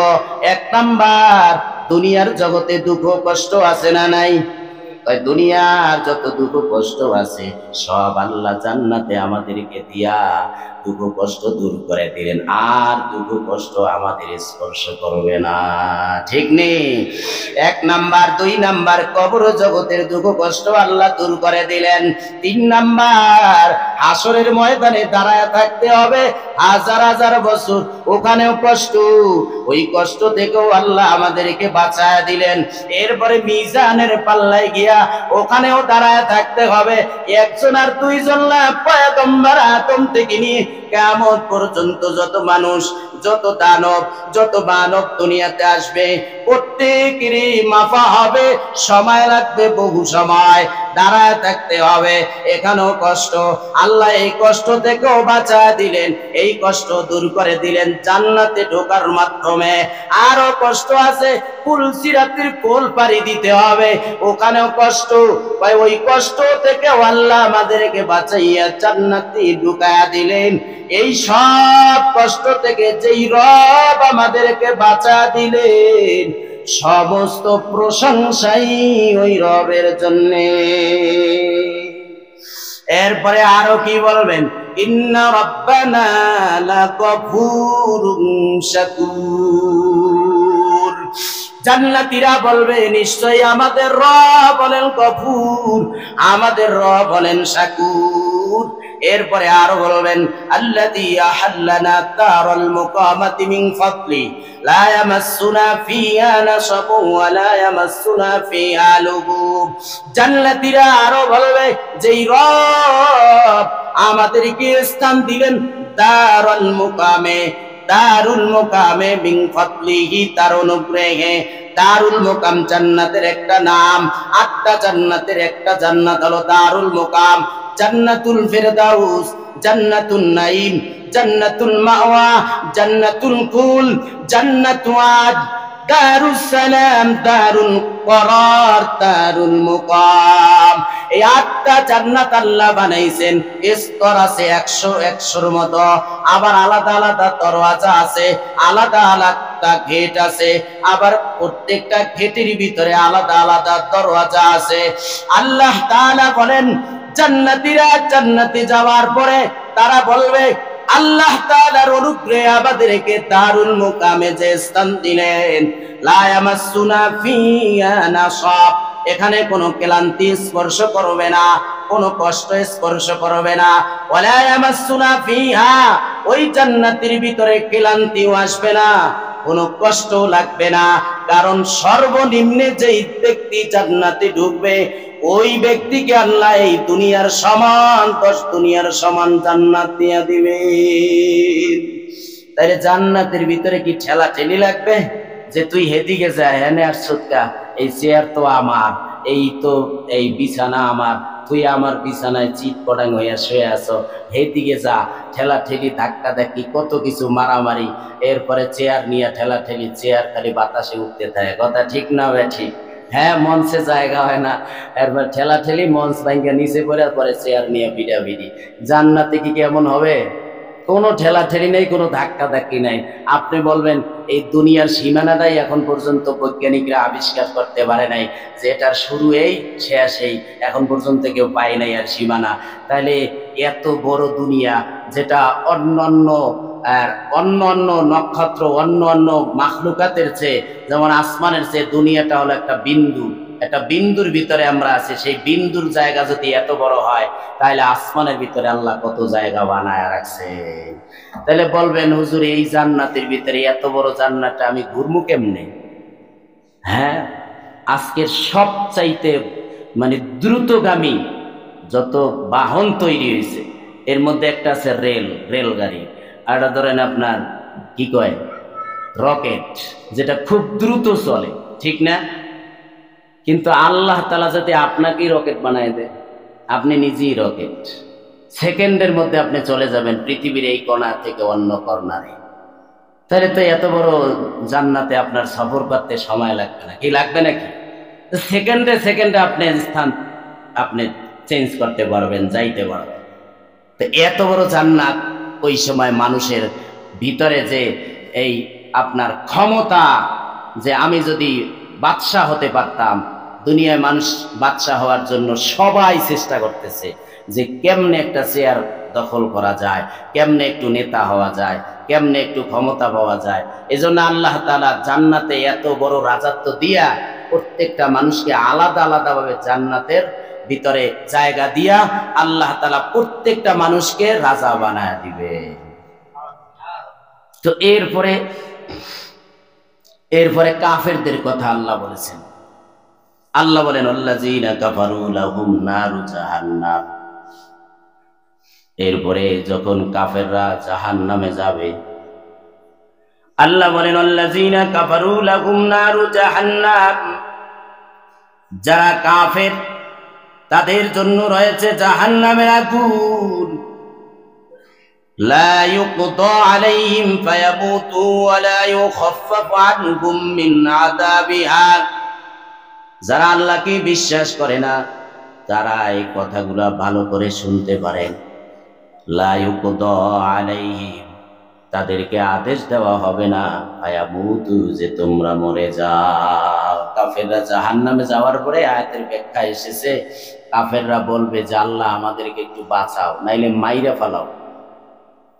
এক নাম্বার, দুনিয়ার জগতে দুঃখ কষ্ট আছে না নাই? দুনিয়ার যত দুঃখ কষ্ট আছে সব আল্লাহ জান্নাতে আমাদেরকে দিয়া দুঃখ কষ্ট দূর করে দিলেন, আর দুঃখ কষ্ট আমাদের স্পর্শ করবে না। ঠিক নেই? এক নাম্বার। দুই নাম্বার, কবর জগতের দুঃখ কষ্ট আল্লাহ দূর করে দিলেন। 3 নাম্বার, হাসরের ময়দানে দাঁড়ায় থাকতে হবে হাজার হাজার বছর, ওখানেও কষ্ট, ওই কষ্ট থেকেও আল্লাহ আমাদেরকে বাঁচায় দিলেন। এরপরে মিজানের পাল্লায় গিয়া ওখানেও দাঁড়ায় থাকতে হবে একজন আর দুইজন না, পয়গম্বর আদম থেকে নিয়ে কিয়ামত পর্যন্ত যত মানুষ, যত দানব, যত মানব দুনিয়াতে আসবে প্রত্যেকেরই মাফা হবে, সময় লাগবে, বহু সময় দাঁড়ায় থাকতে হবে। এখানেও কষ্ট, আল্লাহ এই কষ্ট থেকেও বাঁচায় দিলেন, এই কষ্ট দূর করে দিলেন জান্নাতে ঢোকার মাধ্যমে। আরো কষ্ট আছে, পুলসিরাতের কোল পাড়ি দিতে হবে, ওখানেও কষ্ট। ভাই ওই কষ্ট থেকে আল্লাহ আমাদেরকে বাঁচাইয়া জান্নাতে ঢুকায়া দিলেন। এই সব কষ্ট থেকে যেই রব আমাদেরকে বাঁচা দিলেন, সমস্ত প্রশংসাই ওই রবের জন্যে। এরপরে আরো কি বলবেন? ইন্না রাব্বানা লাগফুরুন শাকুর। জান্নাতীরা বলবে নিশ্চয়ই আমাদের রব হলেন গফুর, আমাদের রব হলেন শাকুর। এরপরে আরো বলবেন আল্লাযী আহাল্লানা দারাল মুকামাতি মিন ফাদলি লা ইয়ামাসসুনা ফিহা নাসাবুন ওয়া লা ইয়ামাসসুনা ফিহা লুগুব। জান্নাতীরা আরো বলবে যেই রব আমাদেরকে স্থান দিলেন দারুল মুকামে, দারুল মুকামে মিন ফাদলিহি, তার অনুগ্রহে। দারুল মুকাম জান্নাতের একটা নাম, 8টা জান্নাতের একটা জান্নাত হলো দারুল মুকাম। জান্নাতুল ফিরদাউস, জান্নাতুন নাঈম, জান্নাতুল মাওয়া, জান্নাতুল কুল, জান্নাতু আদ, দারুস সালাম, দারুল করার, দারুল মুকাম। এই 8টা জান্নাত আল্লাহ বানাইছেন। স্তর আছে 100-100-র মতো, আবার আলাদা আলাদা দরওয়াজা আছে, আলাদা আলাদা গেট আছে, আবার প্রত্যেকটা গেটের ভিতরে আলাদা আলাদা দরওয়াজা আছে। আল্লাহ তাআলা বলেন জান্নাতীরা জান্নাতে যাওয়ার পরে তারা বলবে আল্লাহ তাআলার অনুগ্রহে আমাদেরকে দারুল মুকামে যে স্থান দিলেন, লা ইয়ামাসসুনা ফিহা নাসাব, এখানে কোনো ক্লান্তি স্পর্শ করবে না, কোনো কষ্ট স্পর্শ করবে না। ওয়ালা ইয়ামাসসুনা ফিহা, ওই জান্নাতের ভিতরে ক্লান্তিও আসবে না, কোনো কষ্ট লাগবে না। কারণ সর্বনিম্নে যেই ব্যক্তি জান্নাতে ঢুকবে ওই ব্যক্তিকে আল্লাহ এই দুনিয়ার সমান 10 দুনিয়ার সমান জান্নাত দিয়ে দিবে। তাইলে জান্নাতের ভিতরে কি ঠেলা ঠেলি লাগবে যে তুই হেদিকে যা, হেনে আসছুৎকা, এই চেয়ার তো আমার, এই তো এই বিছানা আমার, তুই আমার বিছানায় চিট পটাং হইয়া শুয়ে আছো, দিকে যা, ঠেলা ঠেলি ধাক্কা ধাক্কি কত কিছু মারামারি, এরপরে চেয়ার নিয়ে ঠেলা ঠেলি, চেয়ার খালি বাতাসে উঠতে থাকে। কথা ঠিক না বে ঠিক? হ্যাঁ, মঞ্চে জায়গা হয় না, এরপর ঠেলা ঠেলি, মঞ্চ ভাঙ্গা নিচে পড়ে, পরে চেয়ার নিয়ে ভিড়াভিড়ি। জান্নাতে কি কেমন হবে? কোনো ঠেলা ঠেলি নেই, কোনো ধাক্কা ধাক্কি নাই। আপনি বলবেন এই দুনিয়ার সীমানাটাই এখন পর্যন্ত বৈজ্ঞানিকরা আবিষ্কার করতে পারে নাই, যে এটার শুরু এই শেষ এই, এখন পর্যন্ত কেউ পায় নাই আর সীমানা। তাহলে এত বড় দুনিয়া, যেটা অন্যান্য অন্য নক্ষত্র, অন্য মাখলুকাতের চেয়ে, যেমন আসমানের চেয়ে দুনিয়াটা হলো একটা বিন্দু, একটা বিন্দুর ভিতরে আমরা আছি। সেই বিন্দুর জায়গা যদি এত বড় হয়, তাহলে আসমানের ভিতরে আল্লাহ কত জায়গা বানায় রাখছে। তাহলে বলবেন হুজুর এই জান্নাতের ভিতরে এত বড় জান্নাতটা আমি ঘুরমু কেমনে? হ্যাঁ, আজকের সবচাইতে মানে দ্রুতগামী যত বাহন তৈরি হয়েছে, এর মধ্যে একটা আছে রেলগাড়ি, আর এটা ধরেন আপনার কি কয় রকেট, যেটা খুব দ্রুত চলে, ঠিক না? কিন্তু আল্লাহ তাআলা যদি আপনাকেই রকেট বানায় দেয়, আপনি নিজেই রকেট, সেকেন্ডের মধ্যে আপনি চলে যাবেন পৃথিবীর এই কোণা থেকে অন্য কর্নারে। তাহলে তো এত বড় জান্নাতে আপনার সফর করতে সময় লাগবে না, কি লাগবে নাকি? সেকেন্ডে সেকেন্ডে আপনি স্থান আপনি চেঞ্জ করতে পারবেন, যাইতে পারবেন। তো এত বড় জান্নাত, ওই সময় মানুষের ভিতরে যে এই আপনার ক্ষমতা, যে আমি যদি বাদশাহ হতে পারতাম, দুনিয়ায় মানুষ বাদশাহ হওয়ার জন্য সবাই চেষ্টা করতেছে যে কেমনে একটা চেয়ার দখল করা যায়, কেমনে একটু নেতা হওয়া যায়, কেমনে একটু ক্ষমতা পাওয়া যায়। এজন্য আল্লাহ তাআলা জান্নাতে এত বড় রাজত্ব দিয়া প্রত্যেকটা মানুষকে আলাদা আলাদাভাবে জান্নাতের ভিতরে জায়গা দিয়া আল্লাহ তাআলা প্রত্যেকটা মানুষকে রাজা বানায় দিবে। তো এরপরে কাফেরদের কথা আল্লাহ বলেছেন। আল্লাহ বলেন আল্লাযীনা কাফারু লাহুম নারু জাহান্নাম। এরপরে যখন কাফেররা জাহান্নামে যাবে, আল্লাহ বলেন আল্লাযীনা কাফারু লাহুম নারু জাহান্নাম, যারা কাফের তাদের জন্য রয়েছে জাহান্নামের আগুন। লা ইউকদা আলাইহিম ফায়ামুতু ওয়া লা ইউখাফফাফু আনহুম মিন আযাবিহা। যারা আল্লাহকে বিশ্বাস করে না, তারা এই কথাগুলা ভালো করে শুনতে পারেন। লা ইউকদা আলাইহিম, তাদেরকে আদেশ দেওয়া হবে না, ফায়ামুতু, যে তোমরা মরে যাও। কাফেররা জাহান্নামে যাওয়ার পরে আয়াতের ব্যাখ্যা এসেছে, কাফেররা বলবে যে আল্লাহ আমাদেরকে একটু বাঁচাও, নাইলে মাইরা ফেলাও,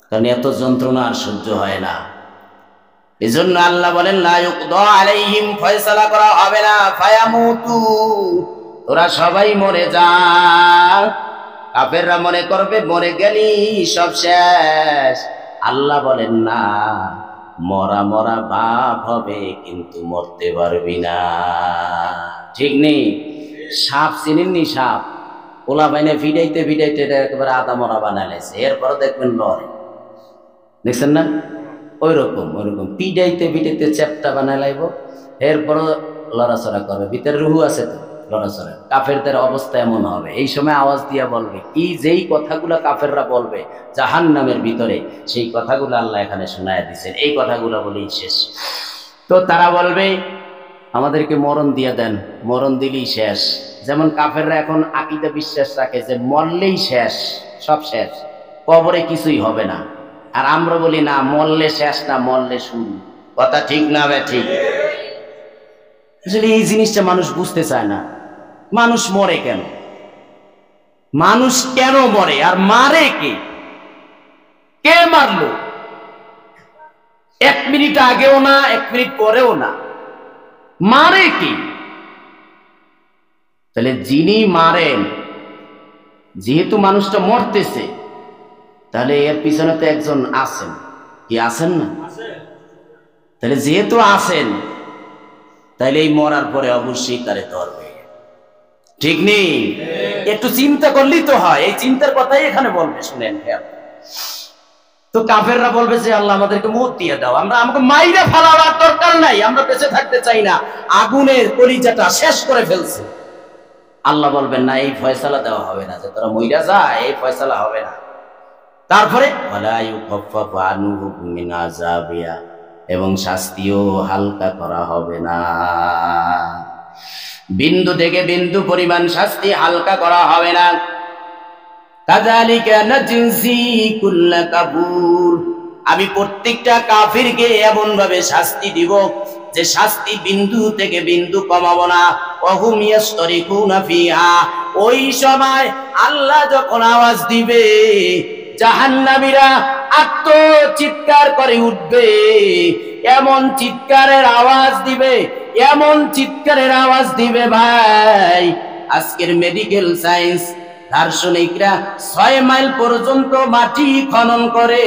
কারণ এত যন্ত্রণা আর সহ্য হয় না। এজন্য আল্লাহ বলেন লা ইউকদা আলাইহিম, ফয়সালা করা হবে না, ফায়ামুতু, তোরা সবাই মরে যা। কাফেররা মনে করবে মরে গেলি সব শেষ। আল্লাহ বলেন না, মরা মরা ভাব হবে কিন্তু মরতে পারবি না, ঠিক নেই? সাপ চিনেননি? সাপ ওলা বাইনে ফিডাইতে ফিডাইতে একেবারে আদা মরা বানাইছে, এরপরে দেখবেন লড়ে, দেখছেন না? ওই রকম পিডাইতে পিডাইতে চ্যাপটা বানাই লাইব, এরপরও লড়াচড়া করবে, ভিতরে রুহু আছে তো লড়াচড়া। কাফেরদের অবস্থা এমন হবে, এই সময় আওয়াজ দিয়া বলবে কি, যেই কথাগুলো কাফেররা বলবে জাহান্নামের ভিতরে, সেই কথাগুলো আল্লাহ এখানে শোনায় দিচ্ছেন, এই কথাগুলো বলেই শেষ। তো তারা বলবে আমাদেরকে মরণ দিয়ে দেন, মরণ দিলেই শেষ। যেমন কাফেররা এখন আকীদা বিশ্বাস রাখে যে মরলেই শেষ, সব শেষ, কবরে কিছুই হবে না। আর আমরা বলি না, মরলে শেষ না, মরলে শুরু। কথা ঠিক না ভাই? ঠিক। আসলে এই জিনিসটা মানুষ বুঝতে চায় না। মানুষ মরে কেন? মানুষ কেন মরে? আর মারে কে? কে মারলো? 1 মিনিট আগেও না, 1 মিনিট পরেও না, মারে কি? তাহলে যিনি মারেন, যেহেতু মানুষটা মরতেছে, তাহলে এর পিছনে তো একজন আছেন, কি আছেন না? তাহলে যেহেতু আছেন, তাহলে এই মরার পরে অবশ্যই তারে ধরবে, ঠিক নেই? একটু চিন্তা করলেই তো হয়, এই চিন্তার কথাই এখানে বলবে, শুনেন। তো কাফেররা বলবে যে আল্লাহ আমাদেরকে মওত দিয়ে দাও, আমাকে মাইরা ফেলার দরকার নাই, আমরা বেঁচে থাকতে চাই না, আগুনের কলিজাটা শেষ করে ফেলছে। আল্লাহ বলবেন না, এই ফয়সালা দেওয়া হবে না, যে তোরা মইরা যা, এই ফয়সালা হবে না। তারপরে ওয়ালা ইউখাফফাফু আনহুম মিন আযাবিহা, এবং শাস্তিও হালকা করা হবে না, বিন্দু থেকে বিন্দু পরিমাণ শাস্তি হালকা করা হবে না। কাযালিকা নাজজি কুল্লা কাফুর, আমি প্রত্যেকটা কাফিরকে এমন ভাবে শাস্তি দিব যে শাস্তি বিন্দু থেকে বিন্দু কমাবো না। ওয়াহুম ইয়াসতারিকুনা ফিহা, ওই সময় আল্লাহ যখন আওয়াজ দিবে জাহান্নামীরা আত্মচিৎকার করে উঠবে, এমন চিৎকারের আওয়াজ দিবে, এমন চিৎকারের আওয়াজ দিবে ভাই, আজকের মেডিকেল সায়েন্স দার্শনিকরা 6 মাইল পর্যন্ত মাটি খনন করে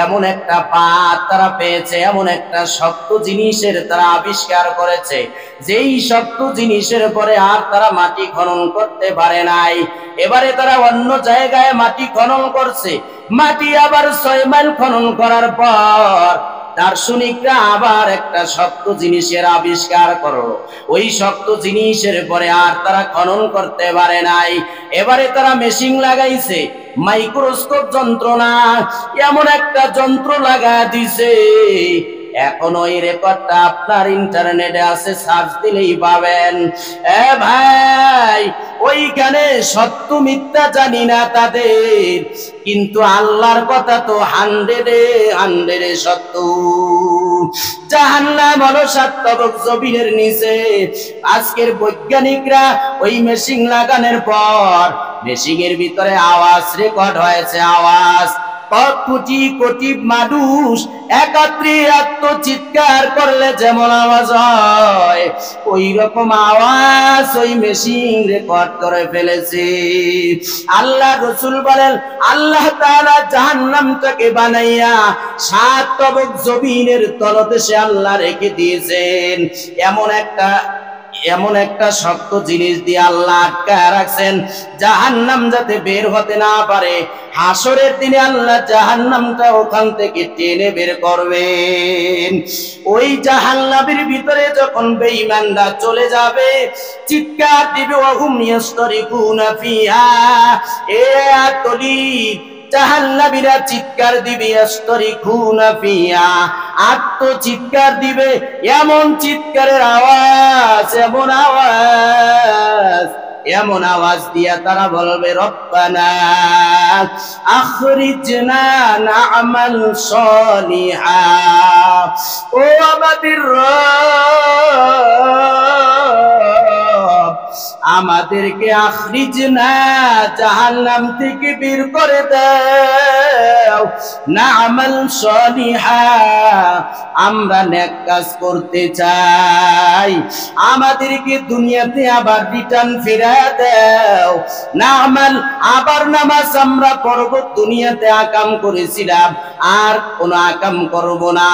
এমন একটা পাত তারা পেয়েছে, এমন একটা শক্ত জিনিসের তারা আবিষ্কার করেছে, যেই শক্ত জিনিসের পরে আর তারা মাটি খনন করতে পারে নাই। এবারে তারা অন্য জায়গায় মাটি খনন করছে, মাটি আবার 6 মাইল খনন করার পর দার্শনিকরা আবার একটা শক্ত জিনিসের আবিষ্কার করলো, ওই শক্ত জিনিসের পরে আর তারা খনন করতে পারে নাই। এবারে তারা মেশিন লাগাইছে, মাইক্রোস্কোপ যন্ত্র না, এমন একটা যন্ত্র লাগা দিছে, এখন ওই রেকর্ডটা আপনার ইন্টারনেটে আছে, সার্চ দিলেই পাবেন। এ ভাই, ওইখানে সত্য মিথ্যা জানি না তাদের, কিন্তু আল্লাহর কথা তো 100-এ সত্য। জাহান্নাম হলো 7 তবক জমিনের নিচে। আজকের বৈজ্ঞানিকরা ওই মেশিন লাগানোর পর মেশিনের ভিতরে আওয়াজ রেকর্ড হয়েছে, আওয়াজ কোটি কোটি মানুষ একত্রে আত্মচিৎকার করলে যেমন আওয়াজ হয়, ওই রকম আওয়াজ ওই মেশিন রেকর্ড করে ফেলেছে। আল্লাহ রাসূল বলেন, আল্লাহ তাআলা জাহান্নামটাকে বানাইয়া 7 তবক জমিনের তলদেশে আল্লাহ রেখে দিয়েছেন। এমন একটা শক্ত জিনিস দিয়ে আল্লাহ আটকায় রাখছেন, জাহান্নাম যাতে বের হতে না পারে। হাসরের দিনে আল্লাহ জাহান্নামটা ওখান থেকে টেনে বের করবেন। ওই জাহান্নামের ভিতরে যখন বেঈমানরা চলে যাবে, চিৎকার দিবে, ওয়াহুম ইয়াসতারিকুনা ফিহা, এ আতলি জাহান্নামীরা চিৎকার দিবে, ইয়াসতারিকুনা ফিহা, আত্মচিৎকার দিবে, এমন চিৎকারের আওয়াজ, এমন আওয়াজ দিয়া তারা বলবে, রব্বানা আখরিজনা না'মাল সলিহা, ও আমাদের রব, আমাদেরকে আখরিজনা, জাহান্নাম থেকে বের করে দাও, না'মাল সলিহা, আমরা নেক কাজ করতে চাই, আমাদেরকে দুনিয়াতে আবার রিটার্ন ফিরিয়ে দাও। না'মাল, আবার নামাজ আমরা পড়ব, দুনিয়াতে আকাম করেছিলাম আর কোন আকাম করব না,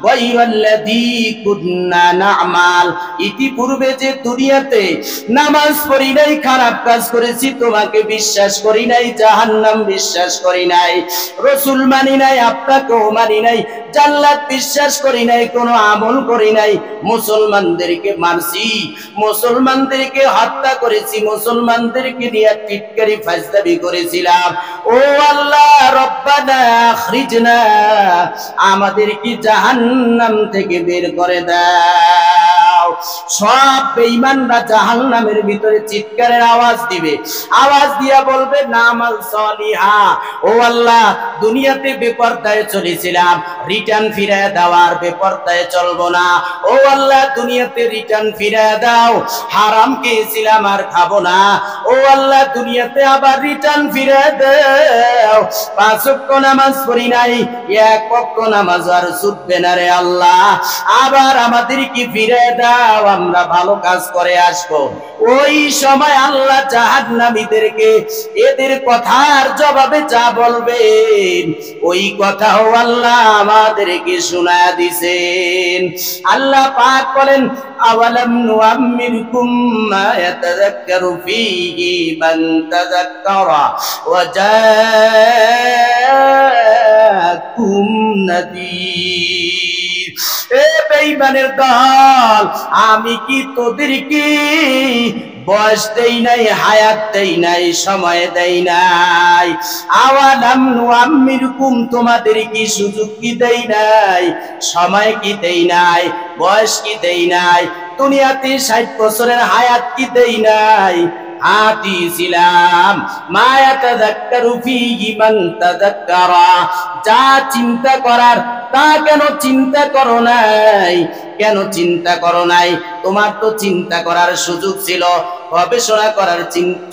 গায়রাল্লাযী কুন্না না'মাল, ইতিপূর্বে যে দুনিয়াতে নামাজ পড়ি নাই, খারাপ কাজ করেছি, তোমাকে বিশ্বাস করি নাই, জাহান্নাম বিশ্বাস করি নাই, রাসূল মানি নাই, আপনাকেও মানি নাই, জান্নাত বিশ্বাস করি নাই, কোনো আমল করি নাই, মুসলমানদেরকে মারছি, মুসলমানদেরকে হত্যা করেছি, মুসলমানদেরকে নিয়ে টিটকারি ফাজলামি করেছিলাম। ও আল্লাহ, রব্বানা আখরিজনা, আমাদেরকে জাহান্নাম থেকে বের করে দাও। সব বেঈমানরা জাহান্নামের ভিতরে চিৎকারের আওয়াজ দিবে, আওয়াজ দিয়া বলবে, না'মাল সলিহা, ও আল্লাহ, দুনিয়াতে বেপরদায় চলেছিলাম, রিটার্ন ফিরিয়ে দেওয়ার, বেপরদায় চলবো না, ও আল্লাহ দুনিয়াতে রিটার্ন ফিরিয়ে দাও, হারাম খেয়েছিলাম আর খাবো না, ও আল্লাহ দুনিয়াতে আবার রিটার্ন ফিরিয়ে দাও, 5 ওয়াক্ত নামাজ পড়ি নাই, 1 ওয়াক্ত নামাজ আর ছুটবে না রে আল্লাহ, আবার আমাদেরকে ফিরিয়ে দাও, আমরা ভালো কাজ করে আসবো। ওই সময় আল্লাহ জাহান্নামীদেরকে এদের কথার জবাবে যা বলবেন, ওই কথাও আল্লাহ আমাদেরকে শোনায়া দিছেন। আল্লাহ পাক বলেন, আওয়ালাম নুআম্মিরকুম মা ইয়াতাযাক্কারু ফীহি মান তাযাক্কারা ওয়া জাআকুম নাযীর। এ বেঈমানের দল, আমি কি তোদেরকে বয়স দেই নাই, হায়াত দেই নাই, সময় দেই নাই। আওয়ালাম নুআম্মিরকুম, তোমাদের কি সুযোগ কি দেই নাই, সময় কি দেই নাই, বয়স কি দেই নাই, দুনিয়াতে 60 বছরের হায়াত কি দেই নাই? দিয়েছিলাম। মা ইয়াতাযাক্কারু ফীহি মান তাযাক্কারা, যা চিন্তা করার তা কেন চিন্তা করো নাই? কেন চিন্তা করো নাই? তোমার তো চিন্তা করার সুযোগ ছিল, গবেষণা করার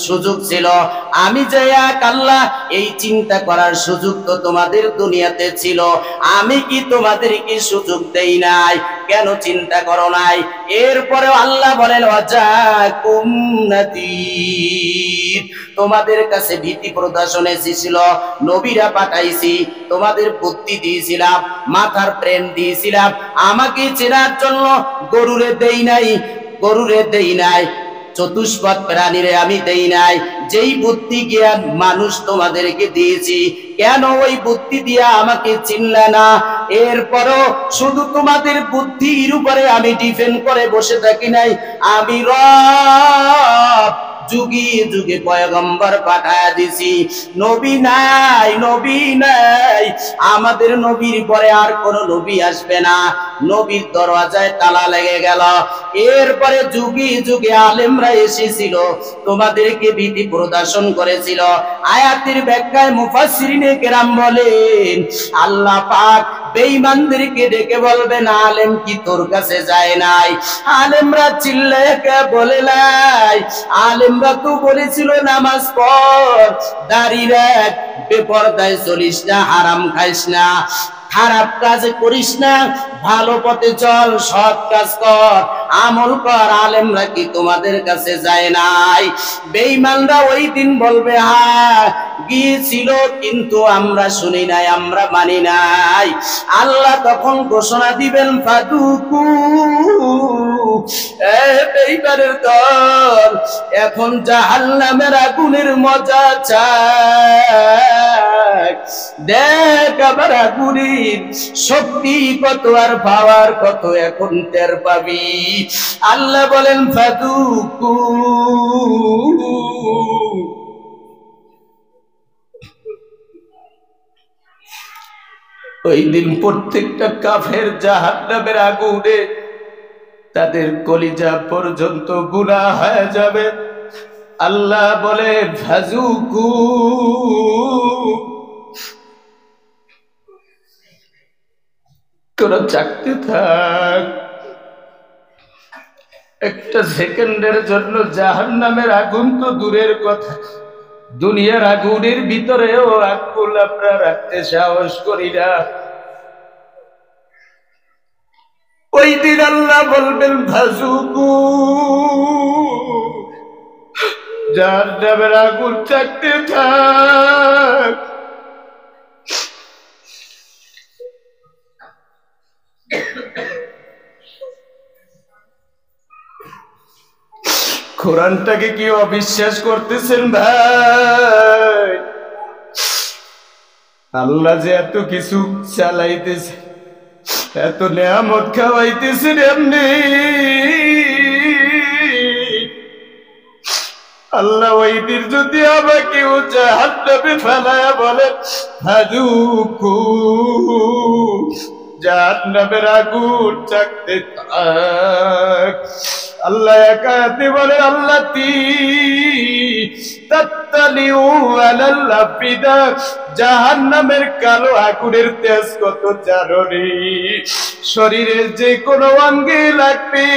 সুযোগ ছিল। আমি যে এক আল্লাহ, এই চিন্তা করার সুযোগ তো তোমাদের দুনিয়াতে ছিল। আমি কি তোমাদের কি সুযোগ দেই নাই? কেন চিন্তা করো নাই? এরপরে আল্লাহ বলেন ওয়াজাকুম নাযীর, তোমাদের কাছে ভীতি প্রদর্শন এসেছিল, নবীরা পাঠাইছি, তোমাদের বুদ্ধি দিয়েছিলাম, মাথার ব্রেন দিয়েছিলাম। আমাকে চেনার জন্য গরুরে দেই নাই, গরুরে দেই নাই, চতুষ্পদ প্রাণীরে আমি দেই নাই। যেই বুদ্ধি জ্ঞান মানুষ তোমাদেরকে দিয়েছি, কেন ওই বুদ্ধি দিয়া আমাকে চিনলে না? এরপরও শুধু তোমাদের বুদ্ধির উপরে আমি ডিপেন্ড করে বসে থাকি নাই। আমি রব যুগে যুগে পয়গম্বর পাঠায়া দিছি, নবী নাই, নবী নাই। আমাদের নবীর পরে আর কোন নবী আসবে না, নবীর দরওয়াজায় তালা লেগে গেল। এরপরে যুগে যুগে আলেমরা এসেছিল, তোমাদেরকে ভীতি প্রদর্শন করেছিল। আয়াতের ব্যাখ্যায় মুফাসসিরিনে কেরাম বলেন, আল্লাহ পাক বেঈমানদেরকে ডেকে বলবেন, আলেম কি তোর কাছে যায় নাই? আলেমরা চিল্লায়ে বলে নাই, আলেমরা তো বলেছিল নামাজ পড়, দাড়ি রাখ, বেপরদায় চলিস না, হারাম খাইস না, খারাপ কাজ করিস না, ভালো পথে চল, সৎ কাজ কর, আমল কর। আলেমরা কি তোমাদের কাছে যায় নাই? বেঈমানরা ওই দিন বলবে, হ্যাঁ গিয়েছিল, কিন্তু আমরা শুনি নাই, আমরা মানি নাই। আল্লাহ তখন ঘোষণা দিবেন, ফাদুকু, বেঈমানের দল, এখন জাহান্নামের আগুনের মজা চাই। দেখ আবার আগুনের শক্তি কত আর পাওয়ার কত, এখন টের পাবি। আল্লাহ বলেন ফাদুকু, ওই দিন প্রত্যেকটা কাফের জাহান্নামের আগুনে তাদের কলিজা পর্যন্ত গুনাহ হয়ে যাবে। আল্লাহ বলে ফাজুকু, তোরা চাকতে থাক। একটা সেকেন্ডের জন্য জাহান্নামের আগুন তো দূরের কথা, দুনিয়ার আগুনের ভিতরেও আগুন আমরা রাখতে সাহস করি না। ওই দিন আল্লাহ বলবেন ফাজুকু, জাহান্নামের আগুন চাকতে থাক। কোরআনটাকে কি অবিশ্বাস করতেছেন ভাই? আল্লাহ যে এত কিছু চালাইতেছে, এত নিয়ামত খাওয়াইতেছেন, এমনি আল্লাহ ওই দিন যদি আমাকে জাহান্নামে ফেলায়া বলেন ফাজুকু, জাহান্নামের আগুন চাকতে থাক। আল্লাহ একাতে বলে, আল্লাহ তাত্তালিউ আলাল আফিদা, জাহান্নামের কালো আগুনের তেজ কত জানো রে? শরীরের যে কোনো অঙ্গে লাগবে,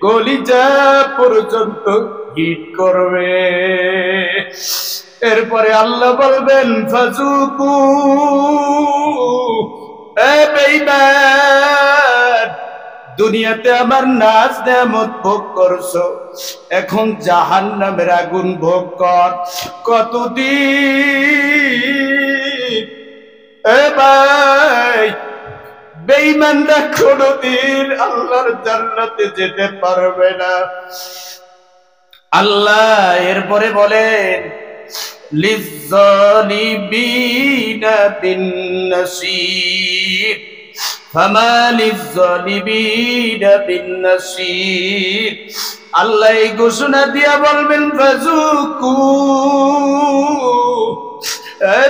কলিজা পর্যন্ত হিট করবে। এরপরে আল্লাহ বলবেন ফাজুকু, এ বেঈমান, দুনিয়াতে আমার নাজ নেয়ামত ভোগ করছো, এখন জাহান্নামের আগুন ভোগ কর। কতদিন? এ ভাই, বেঈমানরা কোনদিন আল্লাহর জান্নাতে যেতে পারবে না। আল্লাহ এরপরে বলেন লিজ্জালিমিনা বিন নাসির, ফামা লিয-যালিমিনা মিন নাসীর। আল্লাহ এই ঘোষণা দিয়া বলবেন ফাযুকু,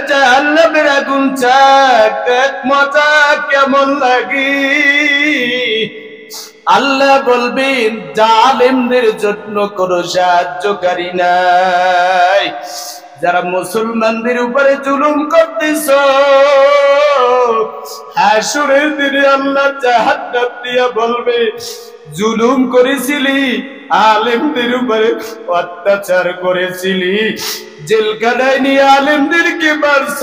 জাহান্নামের আগুন চাক, দেখ মজা কেমন লাগে। আল্লাহ বলবেন জালেমদের জন্য কোনো সাহায্যকারী নাই। যারা মুসলমানদের উপরে জুলুম করতেছ, হাসরের দিনে আল্লাহ জাহান্নাম দিয়া বলবে জুলুম করেছিলি, আলেমদের উপরে অত্যাচার করেছিলি, জেলখানায় নিয়ে আলেমদেরকে মারছ,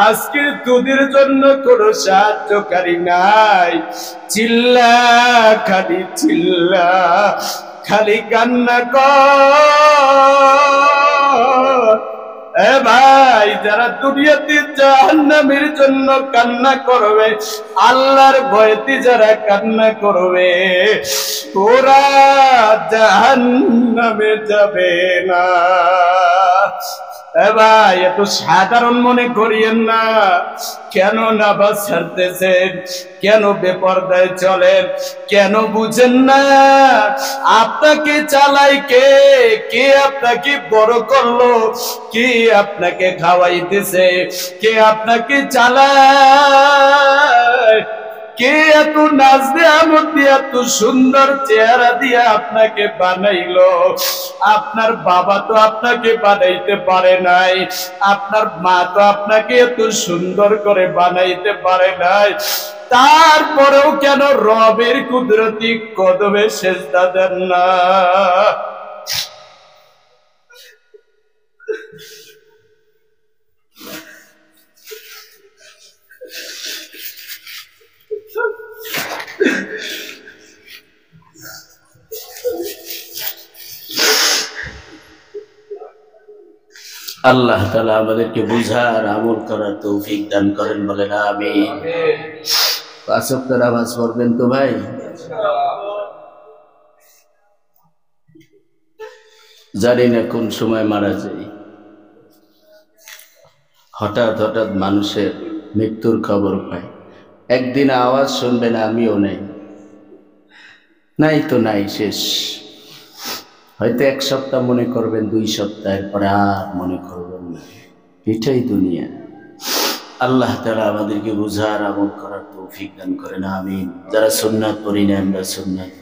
আজকে তোদের জন্য কোনো সাহায্যকারী নাই। চিল্লা, খালি চিল্লা, খালি কান্না কর। এ ভাই, যারা দুনিয়াতে জাহান্নামের জন্য কান্না করবে, আল্লাহর ভয়তে যারা কান্না করবে, ওরা জাহান্নামে যাবে না। ভাই, এত সাধারণ মনে করিয়েন না। কেন নামাজ ছাড়তেছেন? কেন বেপরদায় চলেন? কেন বুঝেন না আপনাকে চালাই কে? কে আপনাকে বড় করলো? কে আপনাকে খাওয়াইতেছে? কে আপনাকে চালায়? কে এত নাচ নেয়ামত দিয়ে, এত সুন্দর চেহারা দিয়ে আপনাকে বানাইলো? আপনার বাবা তো আপনাকে বানাইতে পারে নাই, আপনার মা তো আপনাকে এত সুন্দর করে বানাইতে পারে নাই। তারপরেও কেন রবের কুদরতি কদমে সেজদা দেন না? আল্লাহ তাআলা আমাদেরকে বুঝার, আমল করার তৌফিক দান করেন, বলেন আমিন। পাঁচ ওয়াক্ত নামাজ পড়বেন তো ভাই? জানি না কোন সময় মারা যাই। হঠাৎ হঠাৎ মানুষের মৃত্যুর খবর পাই। একদিন আওয়াজ শুনবেন, আমিও নেই, নাই তো নাই, শেষ। হয়তো এক সপ্তাহ মনে করবেন, 2 সপ্তাহের পরে আর মনে করবেন না। এটাই দুনিয়া। আল্লাহ তাআলা আমাদেরকে বুঝার, আমল করার তৌফিক দান করেন, আমিন। যারা সুন্নাত পড়ি না, আমরা সুন্নাত